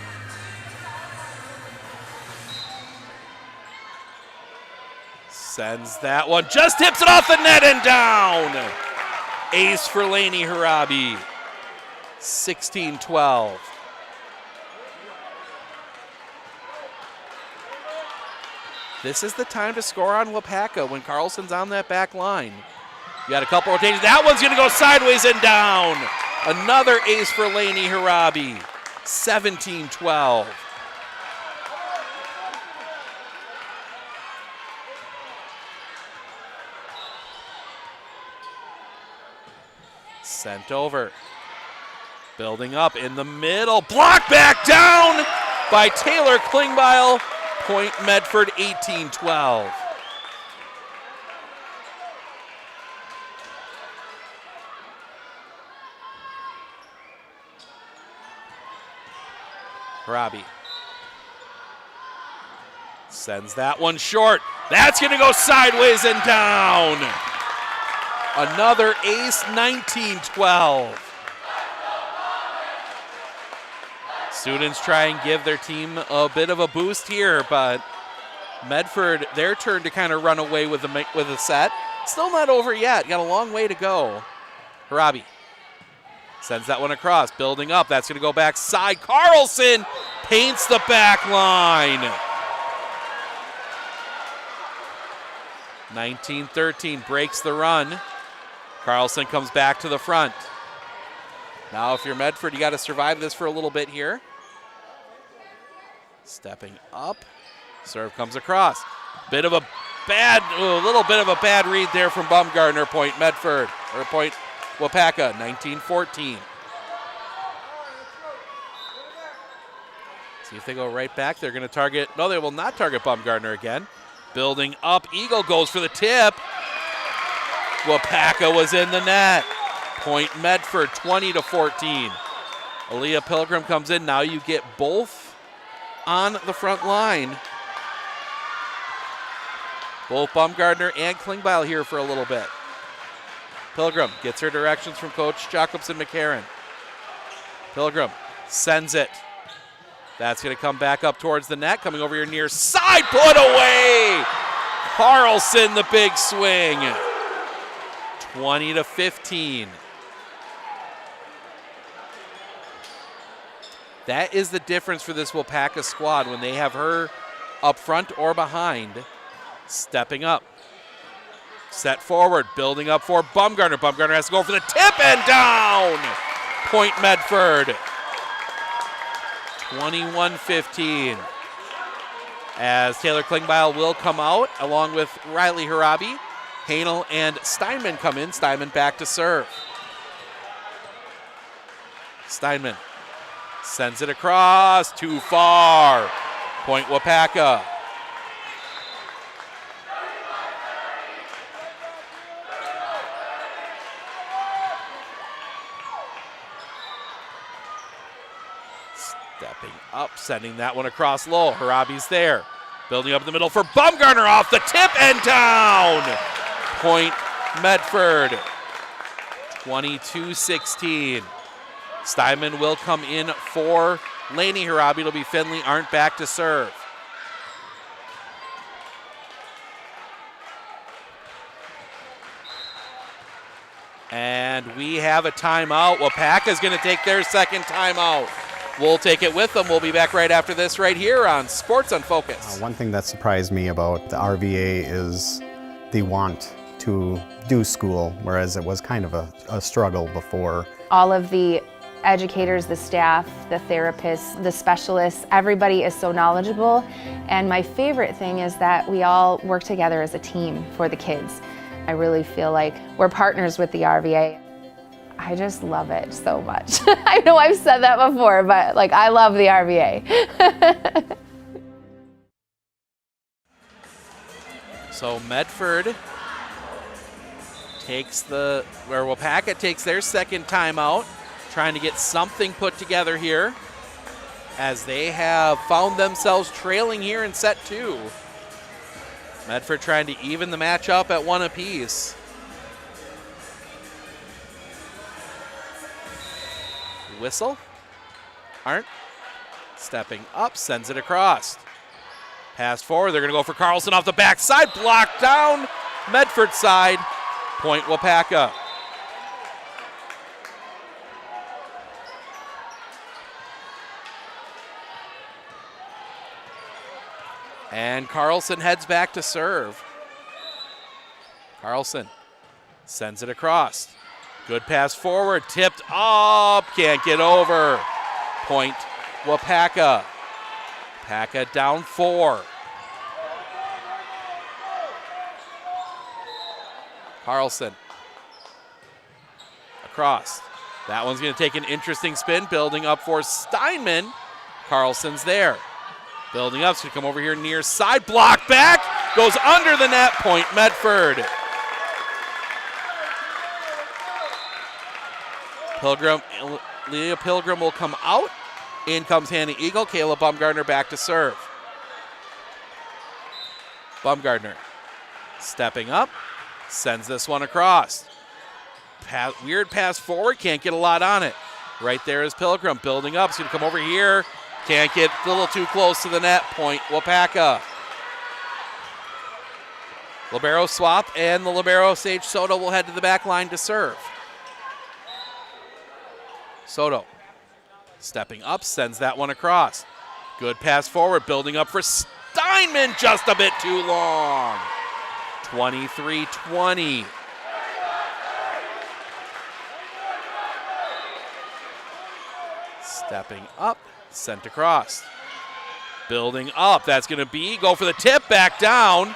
Sends that one, just tips it off the net and down. Ace for Lainey Harabi. 16-12. This is the time to score on Waupaca when Carlson's on that back line. You got a couple rotations. That one's going to go sideways and down. Another ace for Lainey Harabi. 17-12. Sent over. Building up in the middle. Block back down by Taylor Klingbeil. Point Medford 18-12. Harabi sends that one short. That's going to go sideways and down. Another ace, 19-12. Students try and give their team a bit of a boost here, but Medford, their turn to kind of run away with the set. Still not over yet. Got a long way to go. Harabi sends that one across, building up. That's going to go back side. Carlson paints the back line. 19-13 breaks the run. Carlson comes back to the front. Now if you're Medford, you got to survive this for a little bit here. Stepping up. Serve comes across. Little bit of a bad read there from Bumgardner. Point Medford, or point Waupaca, 19-14. See if they go right back. They're going to target, no, they will not target Bumgardner again. Building up, Eagle goes for the tip. Waupaca was in the net. Point Medford, 20-14. Aaliyah Pilgrim comes in. Now you get both on the front line. Both Bumgardner and Klingbeil here for a little bit. Pilgrim gets her directions from Coach Jacobson McCarran. Pilgrim sends it. That's going to come back up towards the net. Coming over your near side, put away! Carlson, the big swing. 20-15. That is the difference for this Waupaca squad when they have her up front or behind. Stepping up. Set forward, building up for Bumgardner. Bumgardner has to go for the tip and down. Point Medford. 21-15. As Taylor Klingbeil will come out along with Riley Harabi. Hanel and Steinman come in. Steinman back to serve. Steinman sends it across, too far. Point Waupaca. Stepping up, sending that one across low. Harabi's there. Building up in the middle for Bumgardner, off the tip and down. Point Medford. 22-16. Steinman will come in for Laney Harabi. It'll be Finley Arndt back to serve. And we have a timeout. Waupaca is going to take their second timeout. We'll take it with them. We'll be back right after this right here on Sports on Focus. One thing that surprised me about the RVA is the want to do school, whereas it was kind of a struggle before. All of the educators, the staff, the therapists, the specialists, everybody is so knowledgeable. And my favorite thing is that we all work together as a team for the kids. I really feel like we're partners with the RVA. I just love it so much. I know I've said that before, but like I love the RVA. So Medford takes Waupaca takes their second timeout, trying to get something put together here as they have found themselves trailing here in set two. Medford trying to even the match up at one apiece. Whistle. Arndt stepping up, sends it across. Pass forward, they're going to go for Carlson off the backside, blocked down. Medford side, point Waupaca. And Carlson heads back to serve. Carlson sends it across. Good pass forward, tipped up, can't get over. Point Waupaca. Waupaca down 4. Carlson across. That one's going to take an interesting spin, building up for Steinman. Carlson's there. Building up, it's gonna come over here near side, block back, goes under the net, point Medford. Leah Pilgrim will come out. In comes Hannah Eagle. Kayla Bumgardner back to serve. Bumgardner stepping up, sends this one across. Weird pass forward, can't get a lot on it. Right there is Pilgrim building up. It's going to come over here. Can't get a little too close to the net. Point Waupaca. Libero swap, and the libero Sage Soto will head to the back line to serve. Soto stepping up, sends that one across. Good pass forward, building up for Steinman, just a bit too long. 23-20. Stepping up, sent across. Building up, that's going to go for the tip, back down.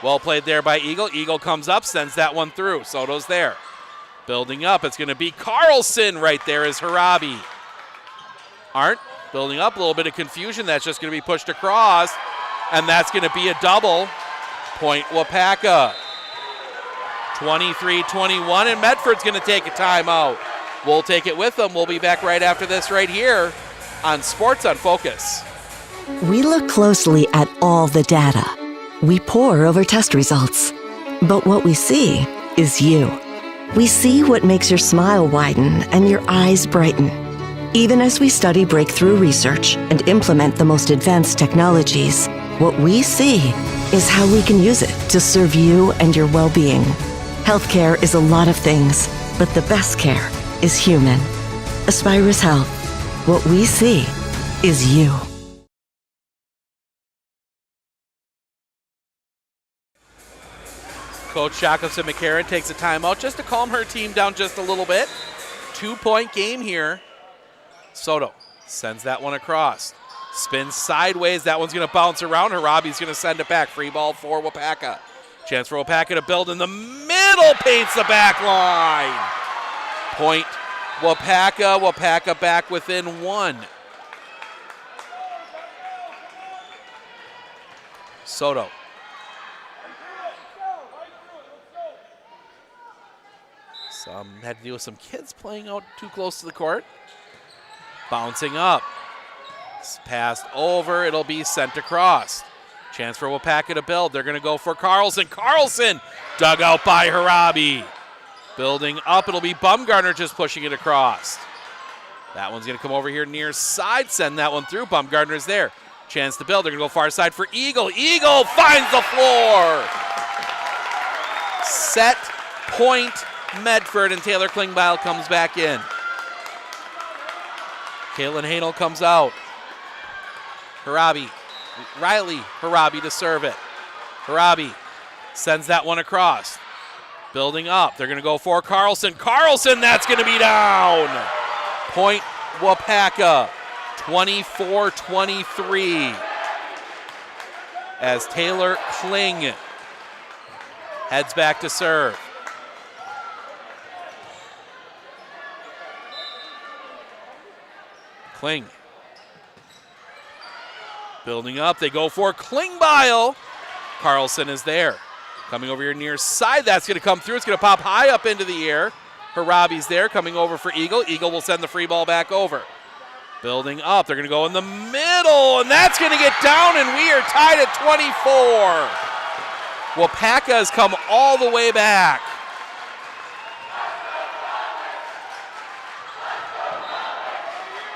Well played there by Eagle. Eagle comes up, sends that one through. Soto's there. Building up, it's going to be Carlson. Right there is Harabi. Arndt building up, a little bit of confusion. That's just going to be pushed across, and that's going to be a double. Point Waupaca. 23-21, and Medford's going to take a timeout. We'll take it with them. We'll be back right after this right here on Sports on Focus. We look closely at all the data. We pore over test results. But what we see is you. We see what makes your smile widen and your eyes brighten. Even as we study breakthrough research and implement the most advanced technologies, what we see is how we can use it to serve you and your well-being. Healthcare is a lot of things, but the best care is human. Aspirus Health. What we see is you. Coach Jacobson McCarran takes a timeout just to calm her team down just a little bit. 2-point game here. Soto sends that one across. Spins sideways. That one's going to bounce around. Harabi's going to send it back. Free ball for Waupaca. Chance for Waupaca to build in the middle. Paints the back line. Point Waupaca. Waupaca back within one. Soto. Had to deal with some kids playing out too close to the court. Bouncing up. It's passed over. It'll be sent across. Chance for Waupaca to build. They're going to go for Carlson. Carlson dug out by Harabi. Building up. It'll be Bumgardner just pushing it across. That one's going to come over here near side. Send that one through. Bumgardner's there. Chance to build. They're going to go far side for Eagle. Eagle finds the floor. Set point Medford, and Taylor Klingbeil comes back in. Caitlin Hanel comes out. Riley Harabi to serve it. Harabi sends that one across. Building up. They're going to go for Carlson. Carlson, that's going to be down. Point Waupaca. 24-23. As Taylor Kling heads back to serve. Kling. Building up, they go for Klingbeil. Carlson is there. Coming over here near side, that's going to come through. It's going to pop high up into the air. Harabi's there, coming over for Eagle. Eagle will send the free ball back over. Building up, they're going to go in the middle, and that's going to get down, and we are tied at 24. Waupaca has come all the way back.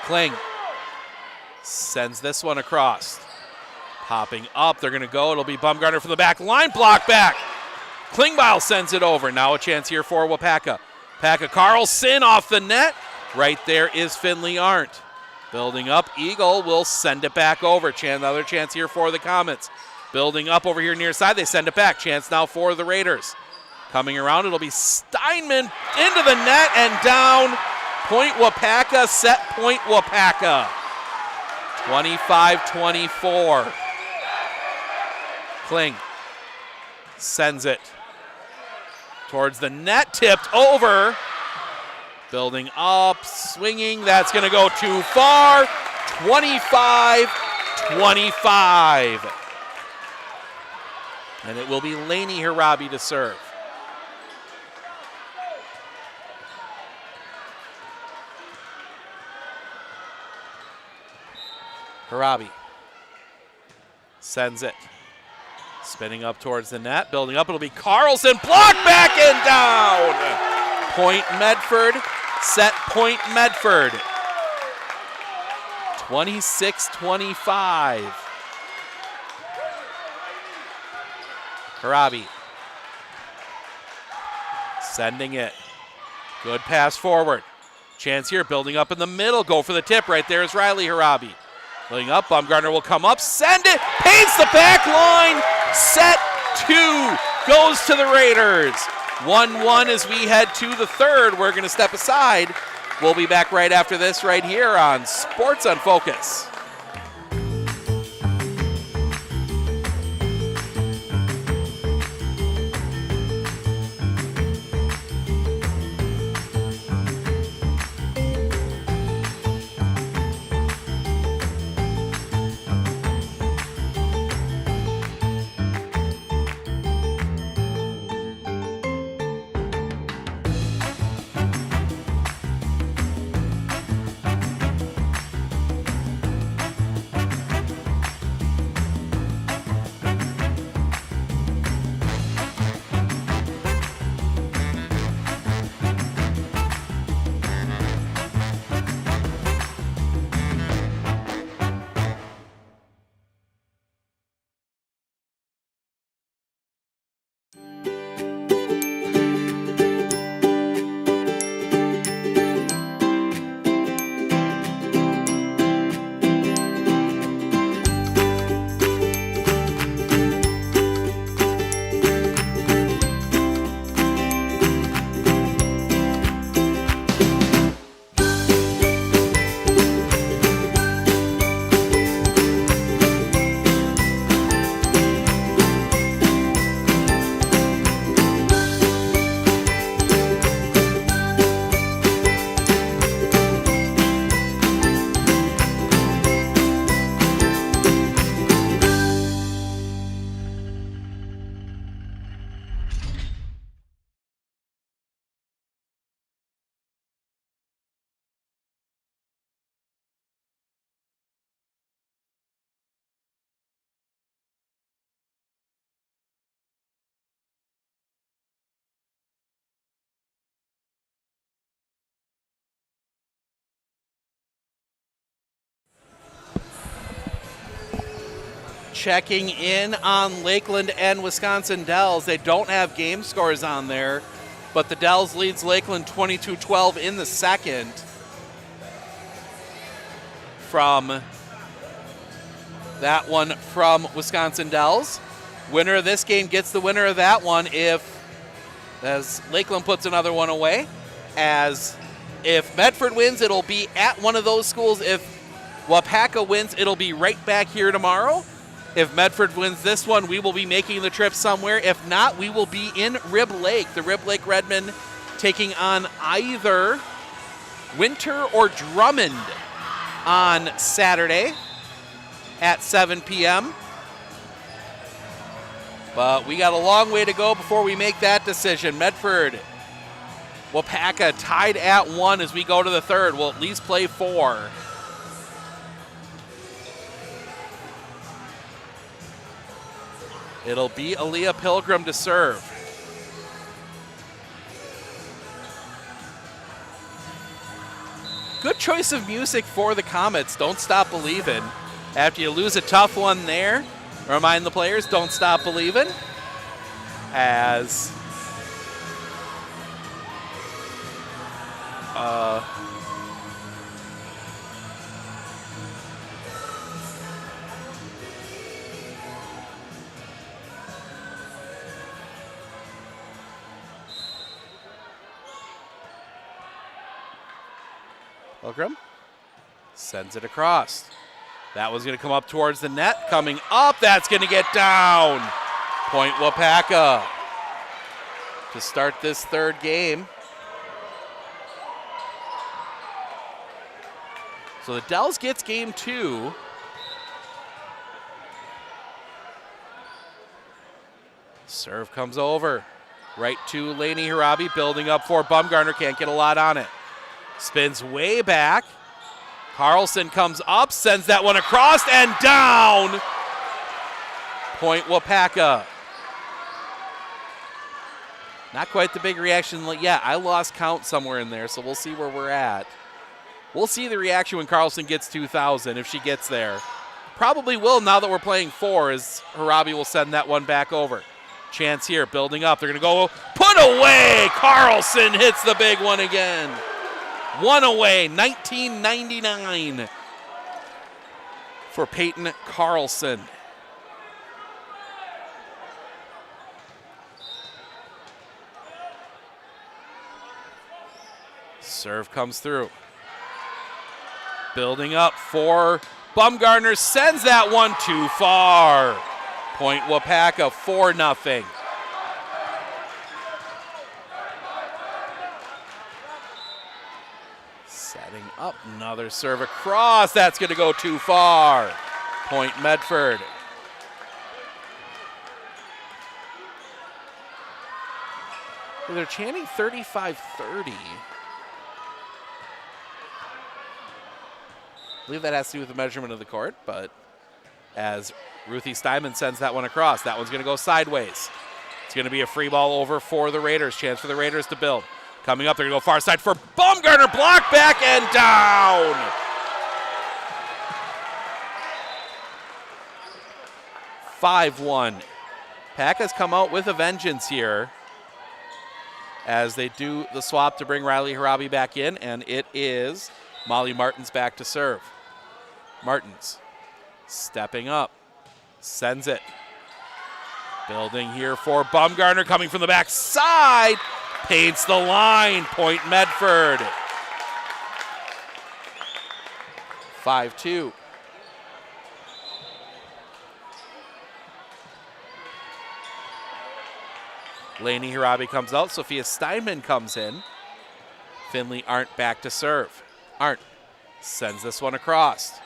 Kling sends this one across. Popping up, they're going to go. It'll be Bumgardner from the back line. Block back. Klingbeil sends it over. Now a chance here for Waupaca. Carlson off the net. Right there is Finley Arndt. Building up, Eagle will send it back over. Another chance here for the Comets. Building up over here near side. They send it back. Chance now for the Raiders. Coming around, it'll be Steinman into the net and down. Point Waupaca, set point Waupaca. 25-24. Kling sends it towards the net, tipped over. Building up, swinging, that's going to go too far. 25 25. And it will be Lainey Harabi to serve. Harabi sends it. Spinning up towards the net, building up. It'll be Carlson. Blocked back and down. Point Medford. Set point Medford. 26-25. Harabi sending it. Good pass forward. Chance here, building up in the middle. Go for the tip. Right there is Riley Harabi. Building up, Baumgartner will come up, send it, paints the back line. Set 2 goes to the Raiders. 1-1 as we head to the third. We're going to step aside. We'll be back right after this right here on Sports on Focus. Checking in on Lakeland and Wisconsin Dells. They don't have game scores on there, but the Dells leads Lakeland 22-12 in the second. From that one from Wisconsin Dells. Winner of this game gets the winner of that one as Lakeland puts another one away. As if Medford wins, it'll be at one of those schools. If Waupaca wins, it'll be right back here tomorrow. If Medford wins this one, we will be making the trip somewhere. If not, we will be in Rib Lake. The Rib Lake Redmen taking on either Winter or Drummond on Saturday at 7 p.m. But we got a long way to go before we make that decision. Medford, Waupaca tied at 1 as we go to the third. We'll at least play 4. It'll be Aaliyah Pilgrim to serve. Good choice of music for the Comets. Don't Stop Believin'. After you lose a tough one there, remind the players, don't stop believing. As Pilgrim sends it across. That was going to come up towards the net. Coming up, that's going to get down. Point Waupaca to start this third game. So the Dells gets game 2. Serve comes over. Right to Lainey Harabi, building up for Bumgarner, can't get a lot on it. Spins way back. Carlson comes up, sends that one across and down. Point Waupaca. Not quite the big reaction. Yeah, I lost count somewhere in there, so we'll see where we're at. We'll see the reaction when Carlson gets 2,000 if she gets there. Probably will now that we're playing 4, as Harabi will send that one back over. Chance here, building up. They're going to go put away. Carlson hits the big one again. One away, 1999 for Peyton Carlson. Serve comes through. Building up for Bumgarner, sends that one too far. Point Waupaca, 4-0. Setting up another serve across. That's going to go too far. Point Medford. They're chanting 35-30. I believe that has to do with the measurement of the court, but as Ruthie Steinman sends that one across, that one's going to go sideways. It's going to be a free ball over for the Raiders. Chance for the Raiders to build. Coming up, they're going to go far side for Bumgarner. Block back and down. (5-1). Pack has come out with a vengeance here as they do the swap to bring Riley Harabi back in, and it is Molly Martins back to serve. Martins stepping up, sends it. Building here for Bumgarner, coming from the back side, paints the line. Point Medford. 5-2. Lainey Harabi comes out. Sophia Steinman comes in. Finley Arndt back to serve. Arndt sends this one across.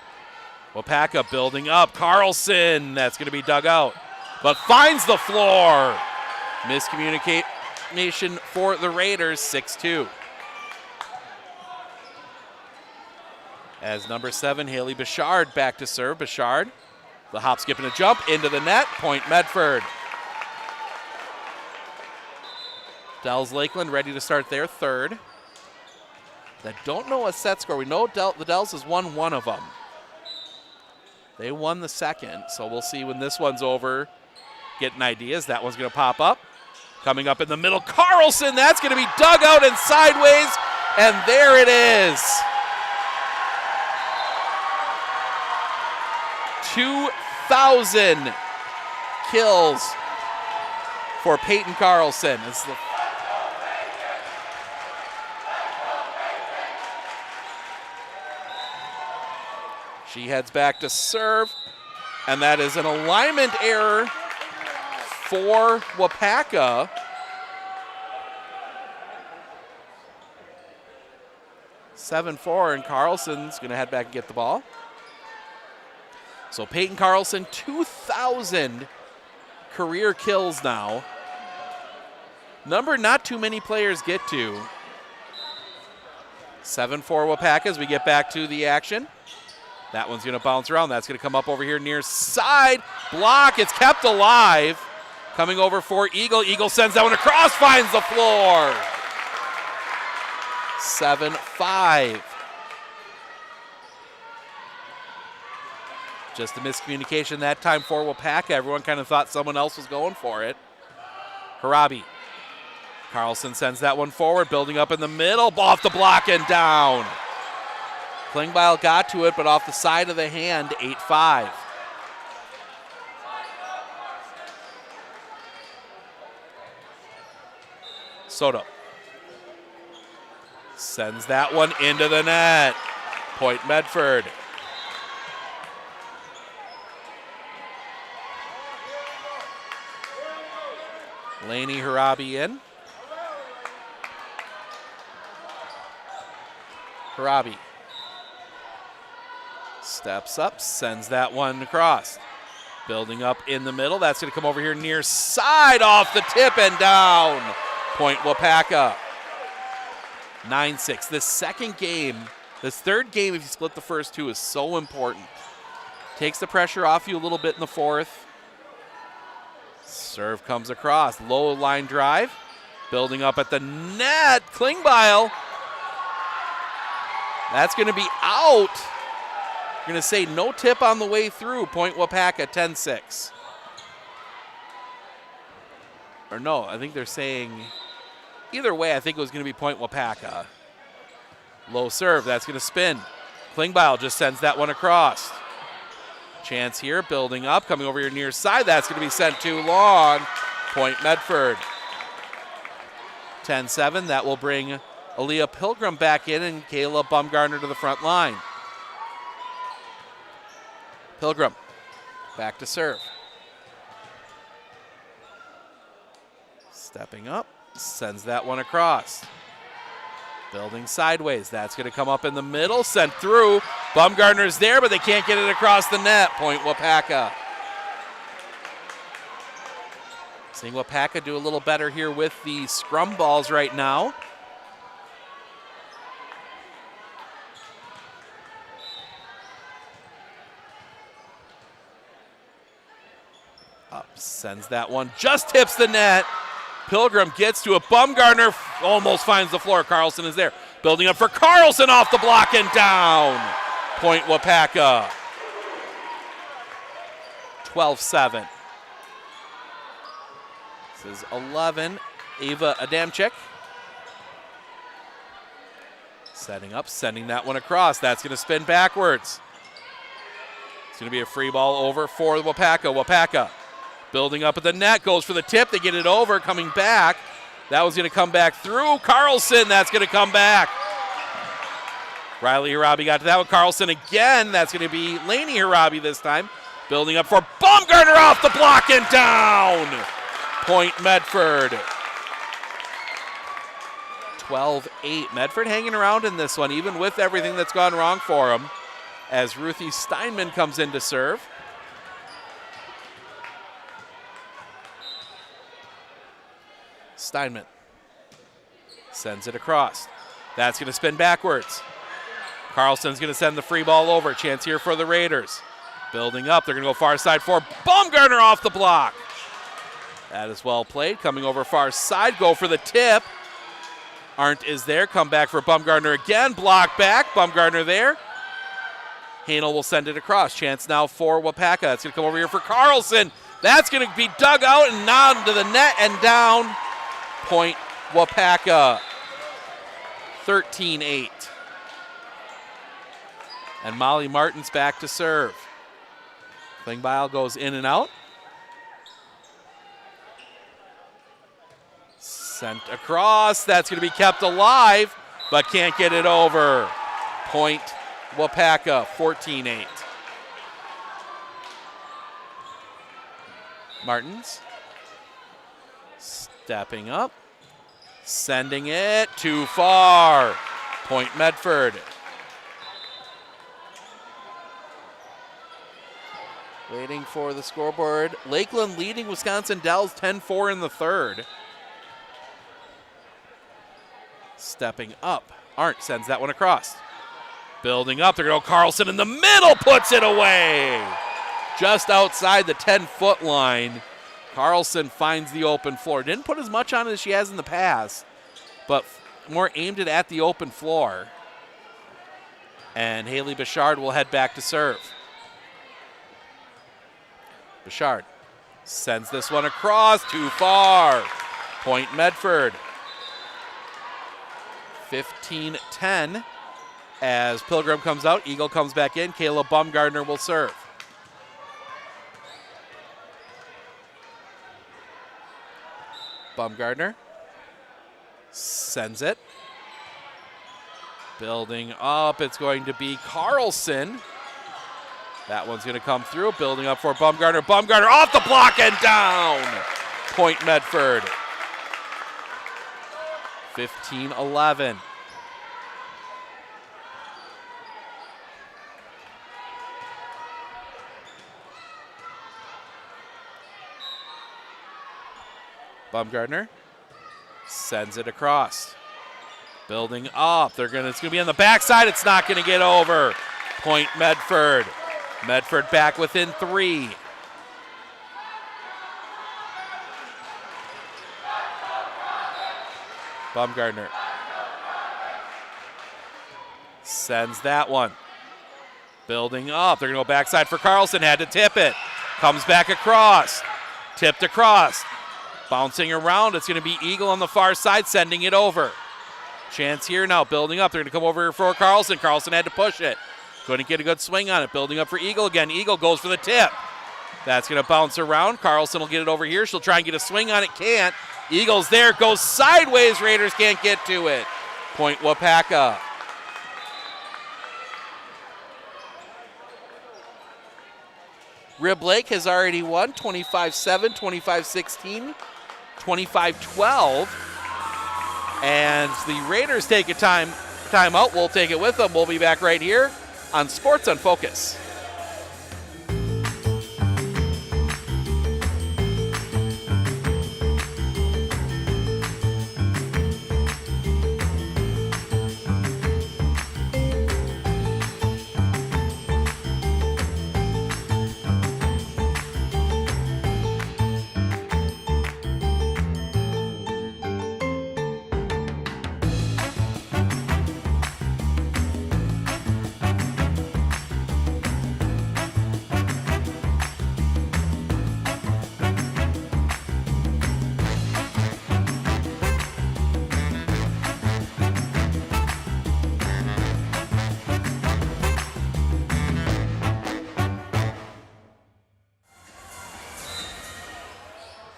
Waupaca building up. Carlson, that's going to be dug out, but finds the floor. Miscommunication for the Raiders, 6-2. As number 7, Haley Bichard back to serve. Bichard, the hop, skip, and a jump into the net. Point Medford. Dells Lakeland ready to start their third. I don't know a set score. We know the Dells has won one of them. They won the second, so we'll see when this one's over. Getting ideas. That one's going to pop up. Coming up in the middle, Carlson. That's going to be dug out and sideways, and there it is. 2,000 kills for Peyton Carlson. She heads back to serve, and that is an alignment error for Waupaca. (7-4), and Carlson's going to head back and get the ball. So Peyton Carlson, 2,000 career kills now. Number not too many players get to. 7-4 Waupaca as we get back to the action. That one's going to bounce around. That's going to come up over here near side. Block. It's kept alive. Coming over for Eagle. Eagle sends that one across. Finds the floor. 7-5. Just a miscommunication that time for Waupaca. Everyone kind of thought someone else was going for it. Harabi. Carlson sends that one forward. Building up in the middle. Off the block and down. Klingbeil got to it, but off the side of the hand, 8-5. Soto sends that one into the net. Point Medford. Lainey Harabi in. Harabi steps up, sends that one across. Building up in the middle. That's going to come over here near side off the tip and down. Point Waupaca. 9-6. This second game, this third game, if you split the first two, is so important. Takes the pressure off you a little bit in the fourth. Serve comes across. Low line drive. Building up at the net. Klingbeil. That's going to be out. You're going to say no tip on the way through. Point Waupaca, 10-6. Or no, I think they're saying, either way, I think it was going to be point Waupaca. Low serve, that's going to spin. Klingbeil just sends that one across. Chance here, building up, coming over your near side. That's going to be sent too long. Point Medford. 10-7, that will bring Aaliyah Pilgrim back in and Kayla Bumgarner to the front line. Pilgrim, back to serve. Stepping up, sends that one across. Building sideways, that's going to come up in the middle, sent through. Bumgarner's there, but they can't get it across the net. Point Waupaca. Seeing Waupaca do a little better here with the scrum balls right now. Up, sends that one, just tips the net. Pilgrim gets to it. Bumgarner almost finds the floor. Carlson is there. Building up for Carlson off the block and down. Point Waupaca. 12-7. This is 11. Ava Adamczyk. Setting up, sending that one across. That's going to spin backwards. It's going to be a free ball over for Waupaca. Waupaca building up at the net, goes for the tip. They get it over, coming back. That was going to come back through. Carlson, that's going to come back. Riley Harabi got to that one. Carlson again. That's going to be Lainey Harabi this time. Building up for Bumgarner off the block and down. Point Medford. 12-8. Medford hanging around in this one, even with everything that's gone wrong for them, as Ruthie Steinman comes in to serve. Steinman sends it across. That's going to spin backwards. Carlson's going to send the free ball over. Chance here for the Raiders. Building up. They're going to go far side for Bumgarner off the block. That is well played. Coming over far side. Go for the tip. Arndt is there. Come back for Bumgarner again. Block back. Bumgarner there. Hanel will send it across. Chance now for Waupaca. That's going to come over here for Carlson. That's going to be dug out and down to the net and down. Point Waupaca. 13-8. And Molly Martin's back to serve. Klingbeil goes in and out. Sent across. That's going to be kept alive, but can't get it over. Point Waupaca, 14-8. Martins stepping up, sending it too far. Point Medford. Waiting for the scoreboard. Lakeland leading Wisconsin Dells 10-4 in the third. Stepping up. Arndt sends that one across. Building up. They're going to go Carlson in the middle. Puts it away. Just outside the 10-foot line. Carlson finds the open floor. Didn't put as much on it as she has in the past, but more aimed it at the open floor. And Haley Bouchard will head back to serve. Bouchard sends this one across, too far. Point Medford. 15-10 as Pilgrim comes out. Eagle comes back in. Kayla Bumgarner will serve. Bumgarner sends it. Building up. It's going to be Carlson. That one's going to come through. Building up for Bumgarner. Bumgarner off the block and down. Point Medford. 15-11. Bumgardner sends it across. Building up. It's going to be on the backside. It's not going to get over. Point Medford. Medford back within 3. Bumgardner sends that one. Building up. They're going to go backside for Carlson. Had to tip it. Comes back across. Tipped across. Bouncing around. It's going to be Eagle on the far side, sending it over. Chance here now. Building up. They're going to come over here for Carlson. Carlson had to push it. Couldn't get a good swing on it. Building up for Eagle again. Eagle goes for the tip. That's going to bounce around. Carlson will get it over here. She'll try and get a swing on it. Can't. Eagle's there. Goes sideways. Raiders can't get to it. Point Waupaca. Rib Lake has already won 25-7, 25-16, 25-12. And the Raiders take a timeout. We'll take it with them. We'll be back right here on Sports on Focus.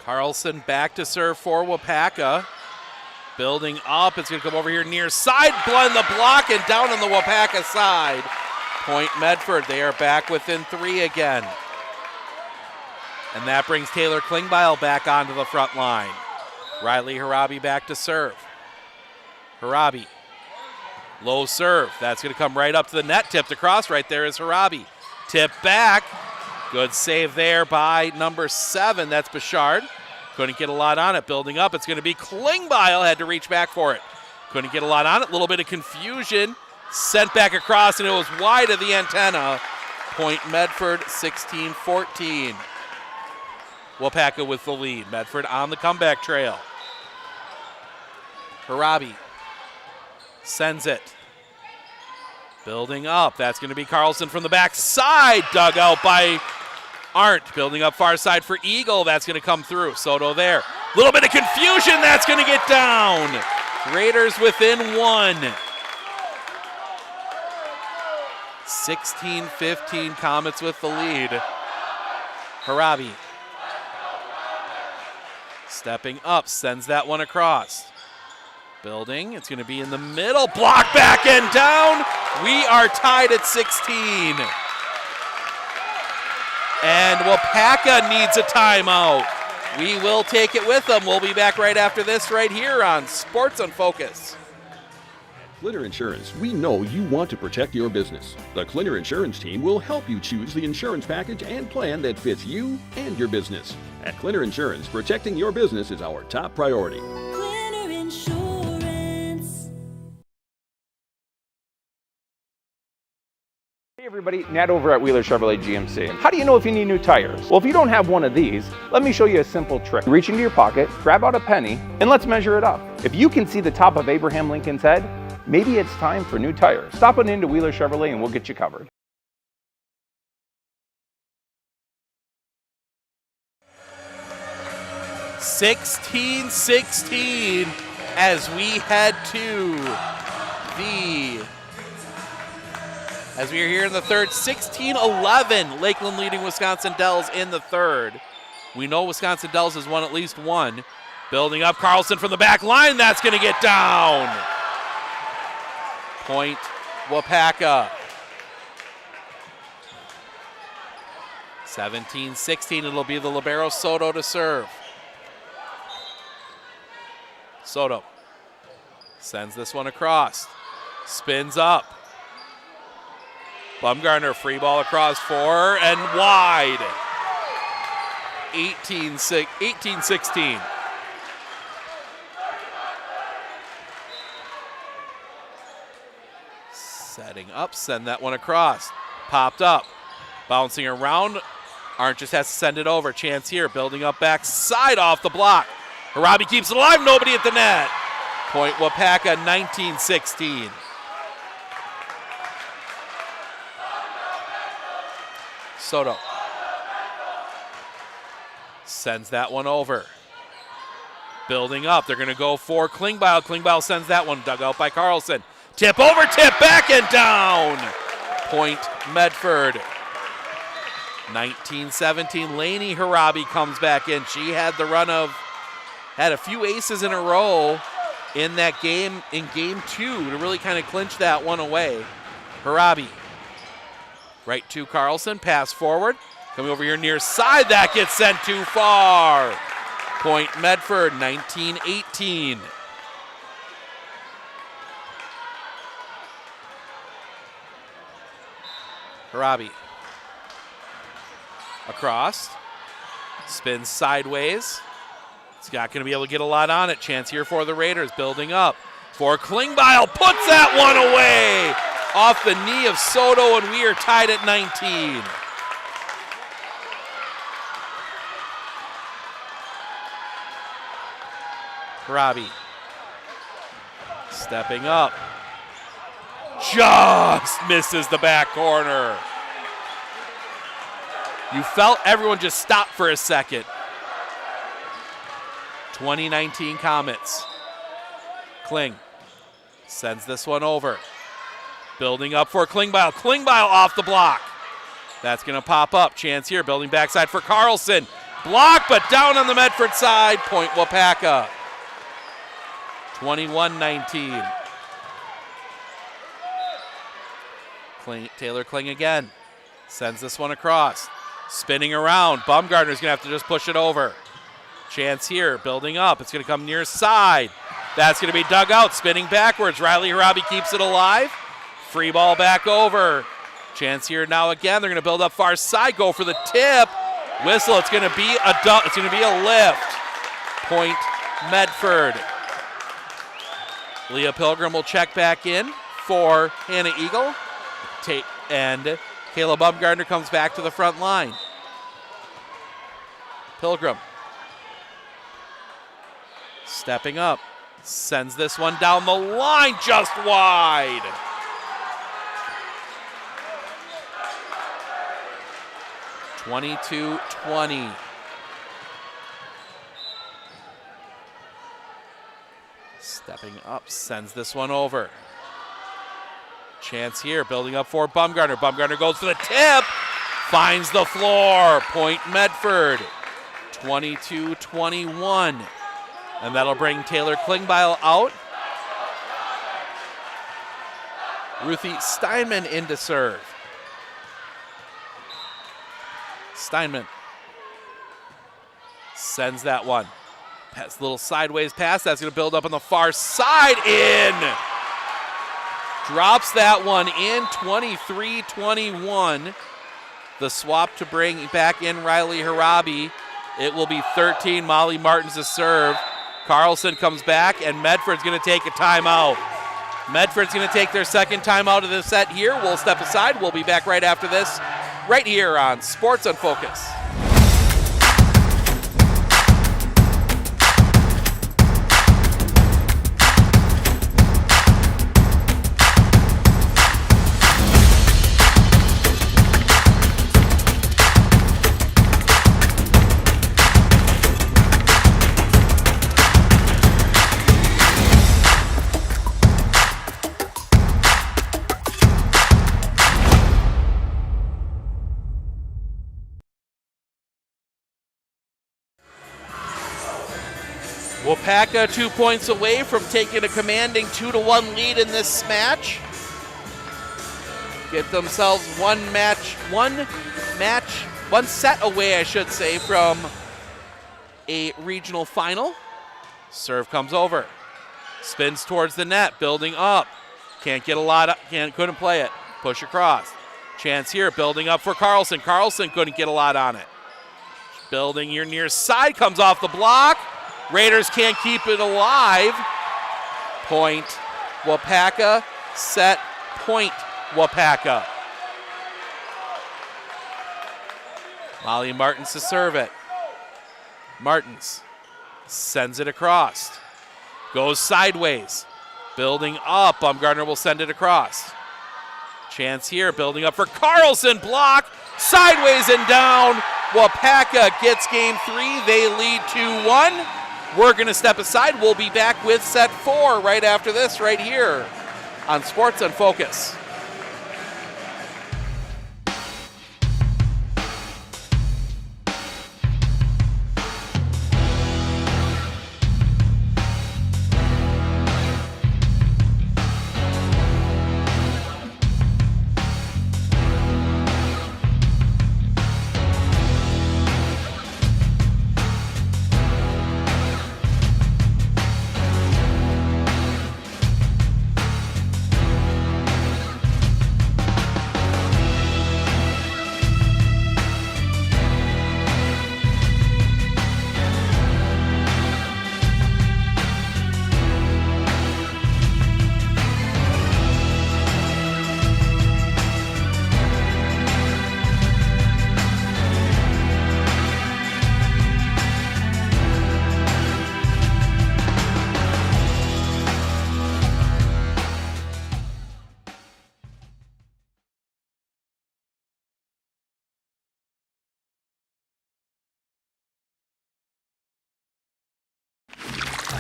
Carlson back to serve for Waupaca. Building up, it's going to come over here near side, blend the block, and down on the Waupaca side. Point Medford, they are back within 3 again. And that brings Taylor Klingbeil back onto the front line. Riley Harabi back to serve. Harabi, low serve, that's going to come right up to the net, tipped across, right there is Harabi. Tip back, good save there by number 7, that's Bouchard. Couldn't get a lot on it. Building up, it's going to be Klingbeil, had to reach back for it. Couldn't get a lot on it. A little bit of confusion. Sent back across, and it was wide of the antenna. Point Medford, 16-14. Waupaca with the lead. Medford on the comeback trail. Harabi sends it. Building up. That's going to be Carlson from the backside. Dug out by Arndt. Building up far side for Eagle. That's going to come through. Soto there. A little bit of confusion. That's going to get down. Raiders within 1. 16-15. Comets with the lead. Harabi stepping up. Sends that one across. Building. It's going to be in the middle. Block back and down. We are tied at 16. And Waupaca needs a timeout. We will take it with them. We'll be back right after this right here on Sports on Focus. Clinner Insurance, we know you want to protect your business. The Clinner Insurance team will help you choose the insurance package and plan that fits you and your business. At Clinner Insurance, protecting your business is our top priority. Clinner Insurance. Hey everybody, Nat over at Wheeler Chevrolet GMC. How do you know if you need new tires? Well, if you don't have one of these, let me show you a simple trick. Reach into your pocket, grab out a penny, and let's measure it up. If you can see the top of Abraham Lincoln's head, maybe it's time for new tires. Stop on into Wheeler Chevrolet and we'll get you covered. (16-16) as we head to as we are here in the third. 16-11, Lakeland leading Wisconsin Dells in the third. We know Wisconsin Dells has won at least one. Building up, Carlson from the back line, that's going to get down. Point Waupaca. 17-16, it'll be the libero Soto to serve. Soto sends this one across. Spins up. Bumgardner, free ball across 4 and wide. 18-16. Setting up, send that one across. Popped up, bouncing around. Arndt just has to send it over. Chance here, building up backside off the block. Harabi keeps it alive, nobody at the net. Point Waupaca, 19-16. Soto sends that one over. Building up, they're going to go for Klingbeil. Klingbeil sends that one, dug out by Carlson. Tip over, tip back and down. Point Medford. 19-17, Lainey Harabi comes back in. She had a few aces in a row in that game, in game 2, to really kind of clinch that one away. Harabi, right to Carlson, pass forward. Coming over here near side, that gets sent too far. Point Medford, 19-18. Harabi. Across. Spins sideways. It's not going to be able to get a lot on it. Chance here for the Raiders, building up. For Klingbeil, puts that one away. Off the knee of Soto, and we are tied at 19. Harabi. Stepping up. Just misses the back corner. You felt everyone just stopped for a second. 2019 Comets. Kling sends this one over. Building up for Klingbeil. Klingbeil off the block. That's going to pop up. Chance here, building backside for Carlson. Block, but down on the Medford side. Point Waupaca. 21-19. Taylor Kling again. Sends this one across. Spinning around. Baumgartner's going to have to just push it over. Chance here, building up. It's going to come near side. That's going to be dug out. Spinning backwards. Riley Harabi keeps it alive. Free ball back over. Chance here now again. They're going to build up far side. Go for the tip. Whistle. It's going to be a lift. Point Medford. Leah Pilgrim will check back in for Hannah Eagle. And Kayla Baumgartner comes back to the front line. Pilgrim stepping up, sends this one down the line, just wide. (22-20). Stepping up, sends this one over. Chance here, building up for Baumgartner. Baumgartner goes for the tip, finds the floor. Point Medford, 22-21. And that'll bring Taylor Klingbeil out. Ruthie Steinman in to serve. Steinman sends that one. Pass, little sideways pass. That's going to build up on the far side. In. Drops that one in, 23-21. The swap to bring back in Riley Harabi. It will be 13. Molly Martins to serve. Carlson comes back, and Medford's going to take a timeout. Medford's going to take their second timeout of the set here. We'll step aside. We'll be back right after this, right here on Sports on Focus. Waupaca 2 points away from taking a commanding 2-1 lead in this match. Get themselves one set away, I should say, from a regional final. Serve comes over. Spins towards the net, building up. Can't get a lot of, couldn't play it. Push across. Chance here, building up for Carlson. Carlson couldn't get a lot on it. Building here near side, comes off the block. Raiders can't keep it alive. Point Waupaca, set point, Waupaca. Molly Martins to serve it. Martins sends it across. Goes sideways. Building up. Baumgartner will send it across. Chance here, building up for Carlson. Block. Sideways and down. Waupaca gets game 3. They lead 2-1. We're going to step aside. We'll be back with set 4 right after this, right here on Sports on Focus.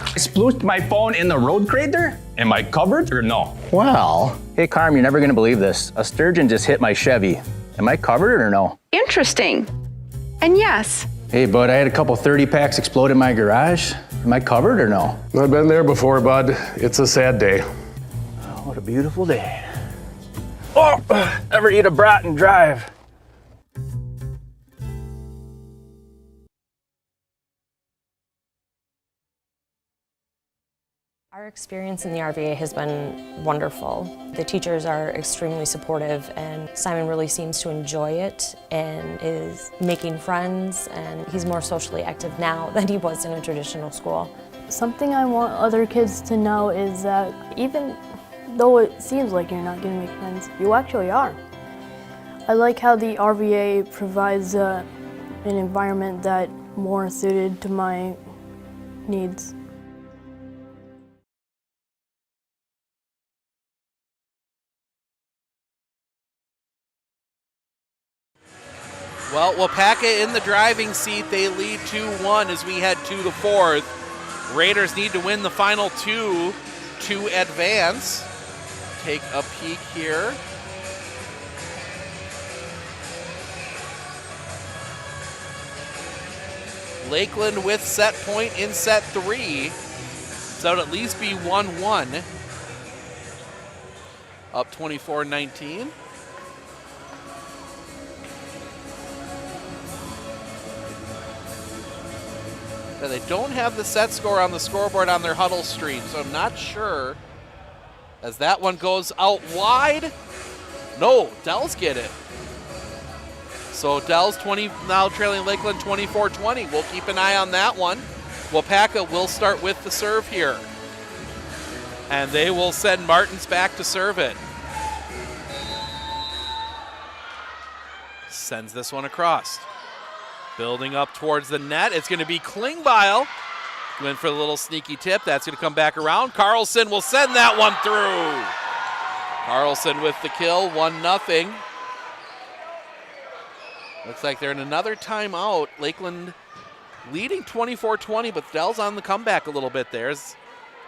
I splooshed my phone in the road crater? Am I covered or no? Well, hey Carm, you're never gonna believe this. A sturgeon just hit my Chevy. Am I covered or no? Interesting. And yes. Hey bud, I had a couple 30 packs explode in my garage. Am I covered or no? I've been there before, bud. It's a sad day. Oh, what a beautiful day. Oh, ever eat a brat and drive? Our experience in the RVA has been wonderful. The teachers are extremely supportive, and Simon really seems to enjoy it and is making friends, and he's more socially active now than he was in a traditional school. Something I want other kids to know is that even though it seems like you're not going to make friends, you actually are. I like how the RVA provides an environment that more suited to my needs. Well, Waupaca in the driving seat. They lead 2-1 as we head to the 4th. Raiders need to win the final 2 to advance. Take a peek here. Lakeland with set point in set 3. So it'll at least be 1-1. Up 24-19. They don't have the set score on the scoreboard on their huddle stream, so I'm not sure. As that one goes out wide. No, Dells get it. So Dells now trailing Lakeland 24-20. We'll keep an eye on that one. Waupaca will start with the serve here. And they will send Martins back to serve it. Sends this one across. Building up towards the net. It's going to be Klingbeil. Went for the little sneaky tip. That's going to come back around. Carlson will send that one through. Carlson with the kill, 1-0. Looks like they're in another timeout. Lakeland leading 24-20, but Dell's on the comeback a little bit there. As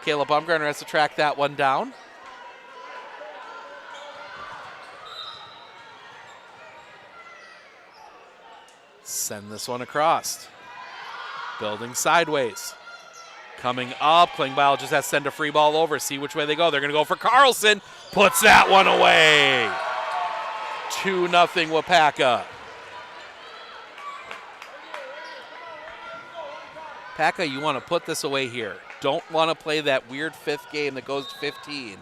Caleb Baumgartner has to track that one down. Send this one across. Building sideways. Coming up, Klingbeil just has to send a free ball over. See which way they go. They're going to go for Carlson. Puts that one away. 2-0 Waupaca. Paca, you want to put this away here. Don't want to play that weird 5th game that goes to 15.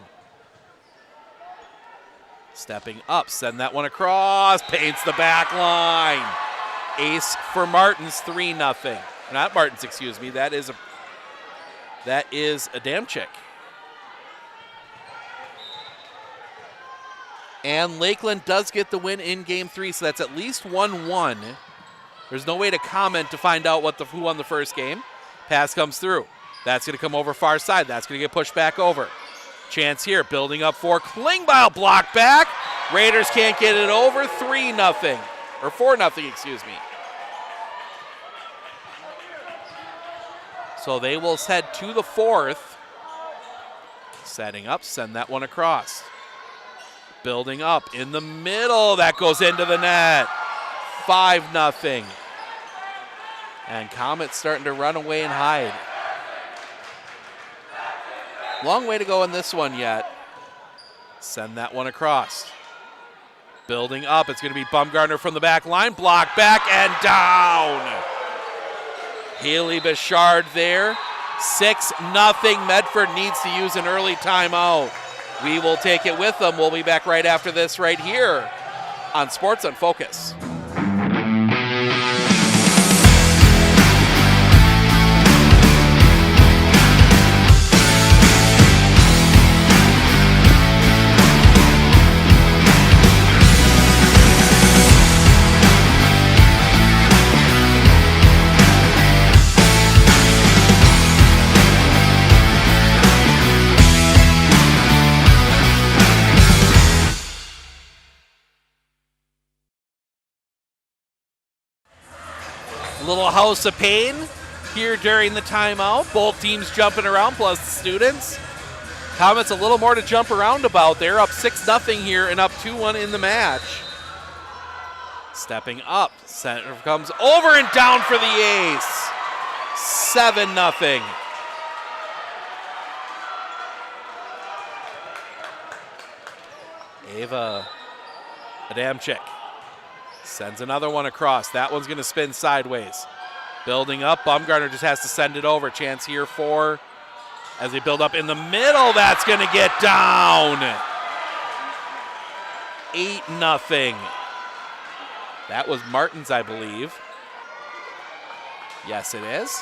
Stepping up, send that one across. Paints the back line. Ace for Martins, 3-0. Not Martins, excuse me. That is Adamczyk. And Lakeland does get the win in game 3, so that's at least 1-1. There's no way to comment to find out who won the first game. Pass comes through. That's going to come over far side. That's going to get pushed back over. Chance here, building up for Klingbeil, block back. Raiders can't get it over, 3-0, or 4-0, excuse me. So they will head to the fourth. Setting up, send that one across. Building up in the middle, that goes into the net. 5-0. And Comet's starting to run away and hide. Long way to go in this one yet. Send that one across. Building up, it's going to be Bumgarner from the back line. Block back and down. Haley Bichard there. 6-0. Medford needs to use an early timeout. We will take it with them. We'll be back right after this right here on Sports on Focus. Little house of pain here during the timeout. Both teams jumping around, plus the students. Comets a little more to jump around about. They're up 6-0 here and up 2-1 in the match. Stepping up, center comes over and down for the ace. 7-0. Ava Adamczyk sends another one across. That one's going to spin sideways. Building up, Bumgarner just has to send it over. Chance here for, as they build up in the middle, that's going to get down. 8-0. That was Martin's, I believe. Yes, it is.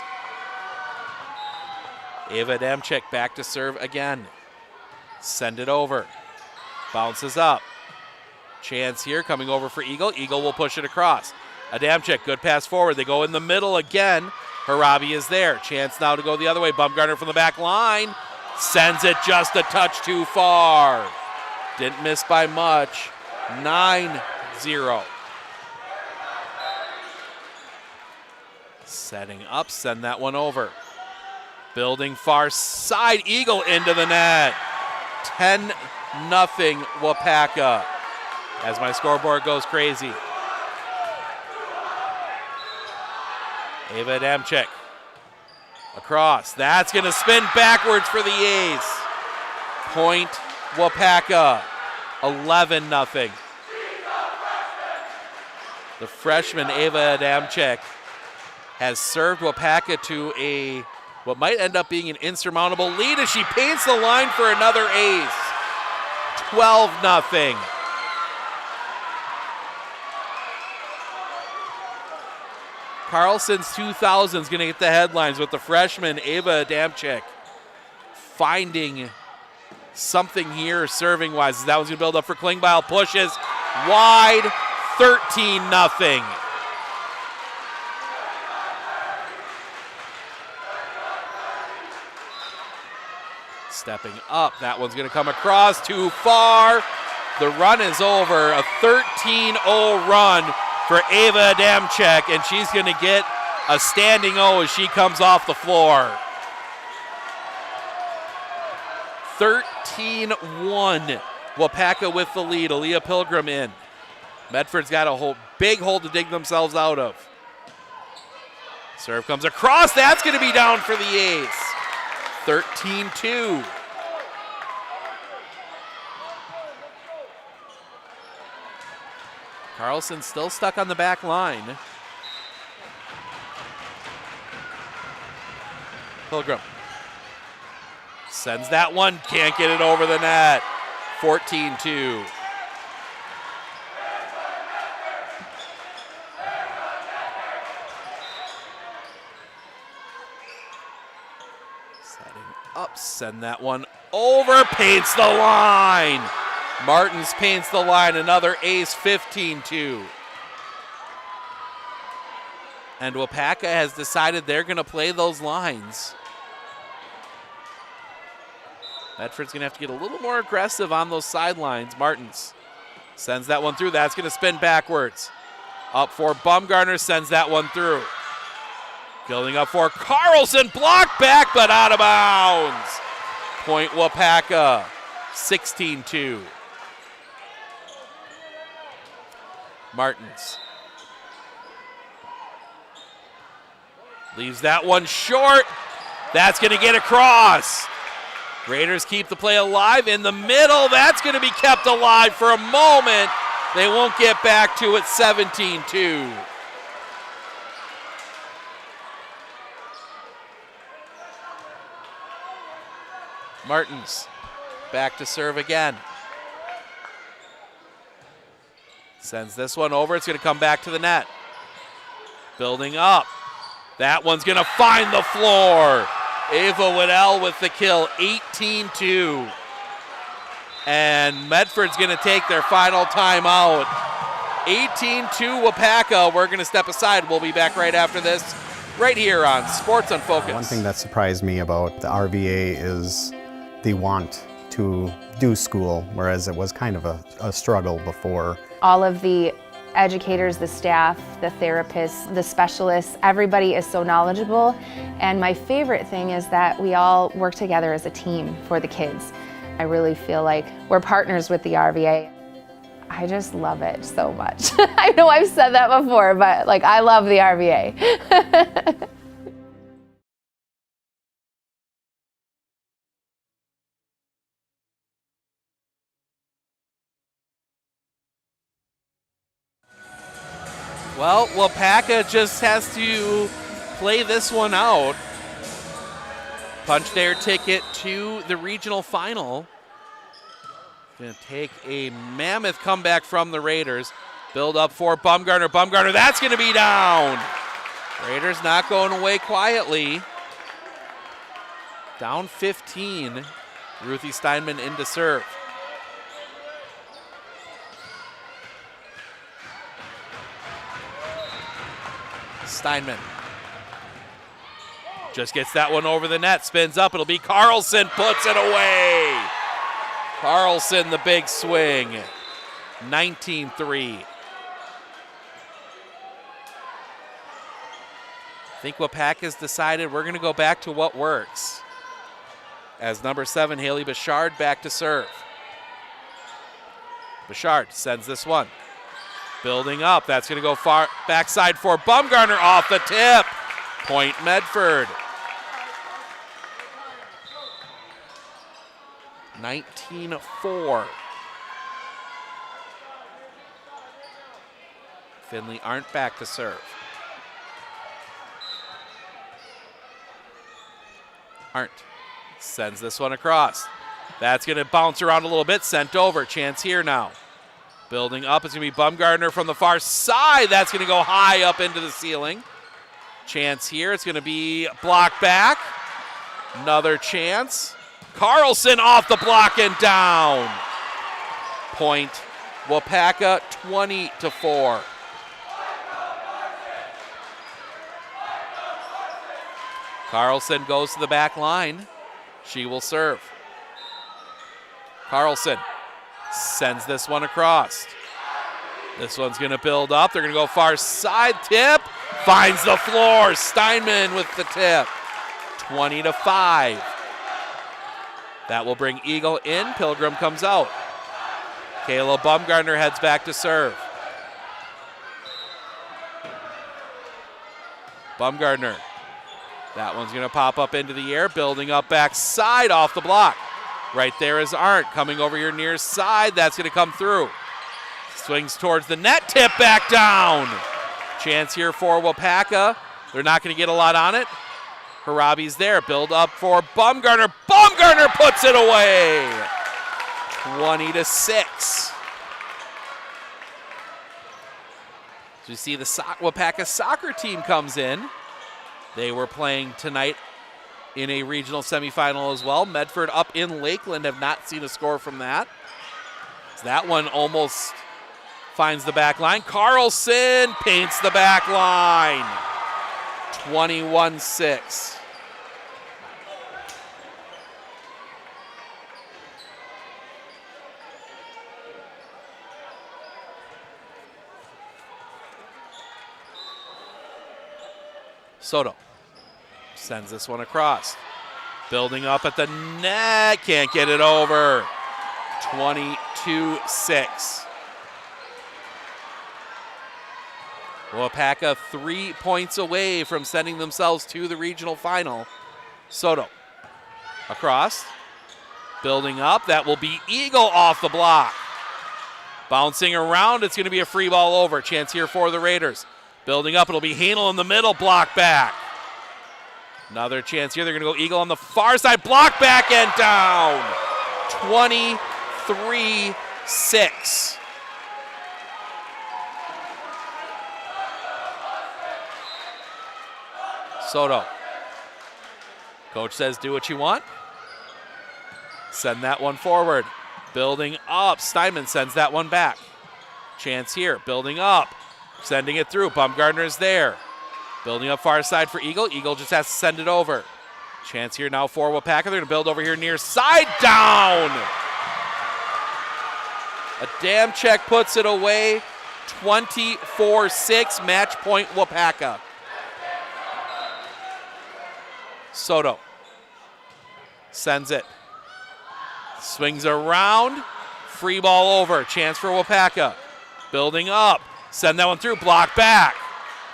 Ava Adamczyk back to serve again. Send it over. Bounces up. Chance here coming over for Eagle. Eagle will push it across. Adamczyk, good pass forward. They go in the middle again. Harabi is there. Chance now to go the other way. Bumgarner from the back line. Sends it just a touch too far. Didn't miss by much. 9-0. Setting up, send that one over. Building far side. Eagle into the net. 10-0 Waupaca. As my scoreboard goes crazy. Ava Adamczyk across. That's going to spin backwards for the ace. Point Waupaca. 11-0. The freshman Ava Adamczyk has served Waupaca to a what might end up being an insurmountable lead as she paints the line for another ace. 12-0. Carlson's 2000 is going to get the headlines with the freshman Ava Adamczyk finding something here serving-wise. That one's going to build up for Klingbeil. Pushes wide, 13-0. Stepping up, that one's going to come across too far. The run is over, a 13-0 run for Ava Adamczyk, and she's going to get a standing O as she comes off the floor. 13-1. Waupaca with the lead. Aaliyah Pilgrim in. Medford's got a big hole to dig themselves out of. Serve comes across. That's going to be down for the ace. 13-2. Carlson still stuck on the back line. Pilgrim sends that one, can't get it over the net. 14-2. Setting up, send that one over, paints the line. Martins paints the line, another ace, 15-2. And Waupaca has decided they're going to play those lines. Medford's going to have to get a little more aggressive on those sidelines. Martins sends that one through. That's going to spin backwards. Up for Bumgarner, sends that one through. Building up for Carlson, blocked back, but out of bounds. Point Waupaca, 16-2. Martins leaves that one short. That's going to get across. Raiders keep the play alive in the middle. That's going to be kept alive for a moment. They won't get back to it, 17-2. Martins back to serve again. Sends this one over. It's going to come back to the net. Building up. That one's going to find the floor. Ava Waddell with the kill, 18-2. And Medford's going to take their final timeout. 18-2 Waupaca. We're going to step aside. We'll be back right after this, right here on Sports Unfocused. One thing that surprised me about the RVA is the want to do school, whereas it was kind of a struggle before. All of the educators, the staff, the therapists, the specialists, everybody is so knowledgeable. And my favorite thing is that we all work together as a team for the kids. I really feel like we're partners with the RVA. I just love it so much. I know I've said that before, but like I love the RVA. Well, Waupaca just has to play this one out. Punch their ticket to the regional final. Going to take a mammoth comeback from the Raiders. Build up for Bumgarner. Bumgarner, that's going to be down. Raiders not going away quietly. Down 15. Ruthie Steinman in to serve. Steinman just gets that one over the net, spins up, it'll be Carlson, puts it away. Carlson, the big swing, 19-3. I think Waupaca's decided we're going to go back to what works. As number 7, Haley Bouchard back to serve. Bouchard sends this one. Building up, that's going to go far backside for Bumgarner off the tip. Point Medford. 19-4. Finley Arndt back to serve. Arndt sends this one across. That's going to bounce around a little bit, sent over. Chance here now. Building up, it's going to be Bumgarner from the far side. That's going to go high up into the ceiling. Chance here, it's going to be blocked back. Another chance. Carlson off the block and down. Point Waupaca, 20-4. Carlson goes to the back line. She will serve. Carlson sends this one across. This one's going to build up. They're going to go far side. Tip. Finds the floor. Steinman with the tip. 20-5. That will bring Eagle in. Pilgrim comes out. Kayla Bumgarner heads back to serve. Bumgarner. That one's going to pop up into the air. Building up backside off the block. Right there is Arndt coming over your near side. That's going to come through. Swings towards the net. Tip back down. Chance here for Waupaca. They're not going to get a lot on it. Harabi's there. Build up for Bumgarner. Bumgarner puts it away. 20-6. So you see the Waupaca soccer team comes in. They were playing tonight in a regional semifinal as well. Medford up in Lakeland have not seen a score from that. That one almost finds the back line. Carlson paints the back line. 21-6. Soto sends this one across. Building up at the net. Can't get it over. 22-6. Waupaca 3 points away from sending themselves to the regional final. Soto across. Building up. That will be Eagle off the block. Bouncing around. It's going to be a free ball over. Chance here for the Raiders. Building up. It'll be Hanel in the middle. Block back. Another chance here. They're going to go Eagle on the far side. Block back and down. 23-6. Soto. Coach says, do what you want. Send that one forward. Building up. Steinman sends that one back. Chance here. Building up. Sending it through. Baumgartner's there. Building up far side for Eagle. Eagle just has to send it over. Chance here now for Waupaca. They're going to build over here near side. Down. Adamczyk puts it away. 24-6. Match point Waupaca. Soto sends it. Swings around. Free ball over. Chance for Waupaca. Building up. Send that one through. Block back.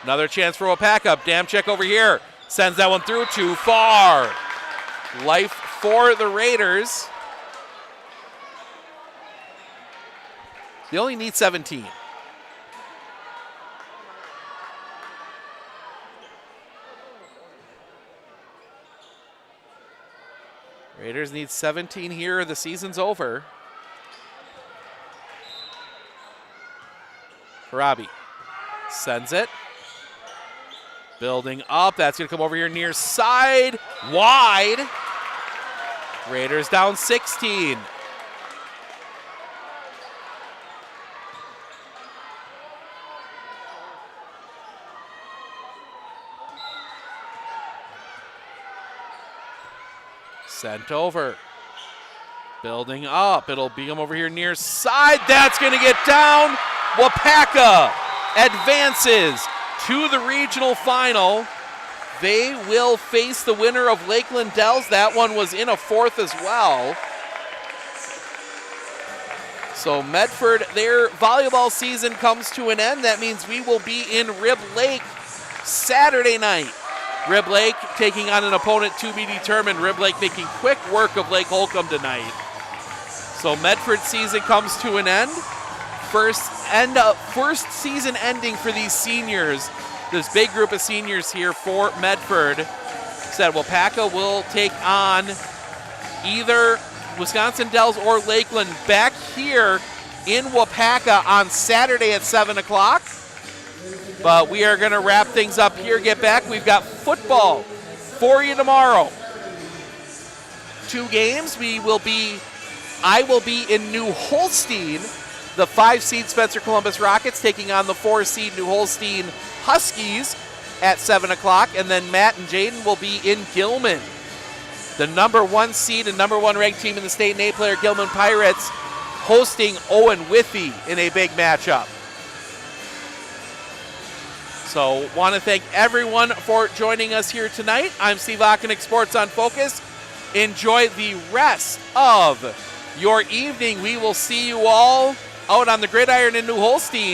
Another chance for Waupaca. Adamczyk over here. Sends that one through. Too far. Life for the Raiders. They only need 17. Raiders need 17 here. The season's over. Robbie sends it. Building up. That's going to come over here near side. Wide. Raiders down 16. Sent over. Building up. It'll be him over here near side. That's going to get down. Waupaca advances to the regional final. They will face the winner of Lakeland Dells. That one was in a fourth as well. So Medford, their volleyball season comes to an end. That means we will be in Rib Lake Saturday night. Rib Lake taking on an opponent to be determined. Rib Lake making quick work of Lake Holcomb tonight. So Medford season comes to an end. First season ending for these seniors. This big group of seniors here for Medford. Said Waupaca will take on either Wisconsin Dells or Lakeland back here in Waupaca on Saturday at 7 o'clock. But we are going to wrap things up here, get back. We've got football for you tomorrow. 2 games. I will be in New Holstein. The 5-seed Spencer Columbus Rockets taking on the 4-seed New Holstein Huskies at 7 o'clock. And then Matt and Jaden will be in Gilman. The number 1 seed and number 1 ranked team in the state and A-player Gilman Pirates hosting Owen Withee in a big matchup. So want to thank everyone for joining us here tonight. I'm Steve Ockenick, Sports on Focus. Enjoy the rest of your evening. We will see you all out on the gridiron in New Holstein.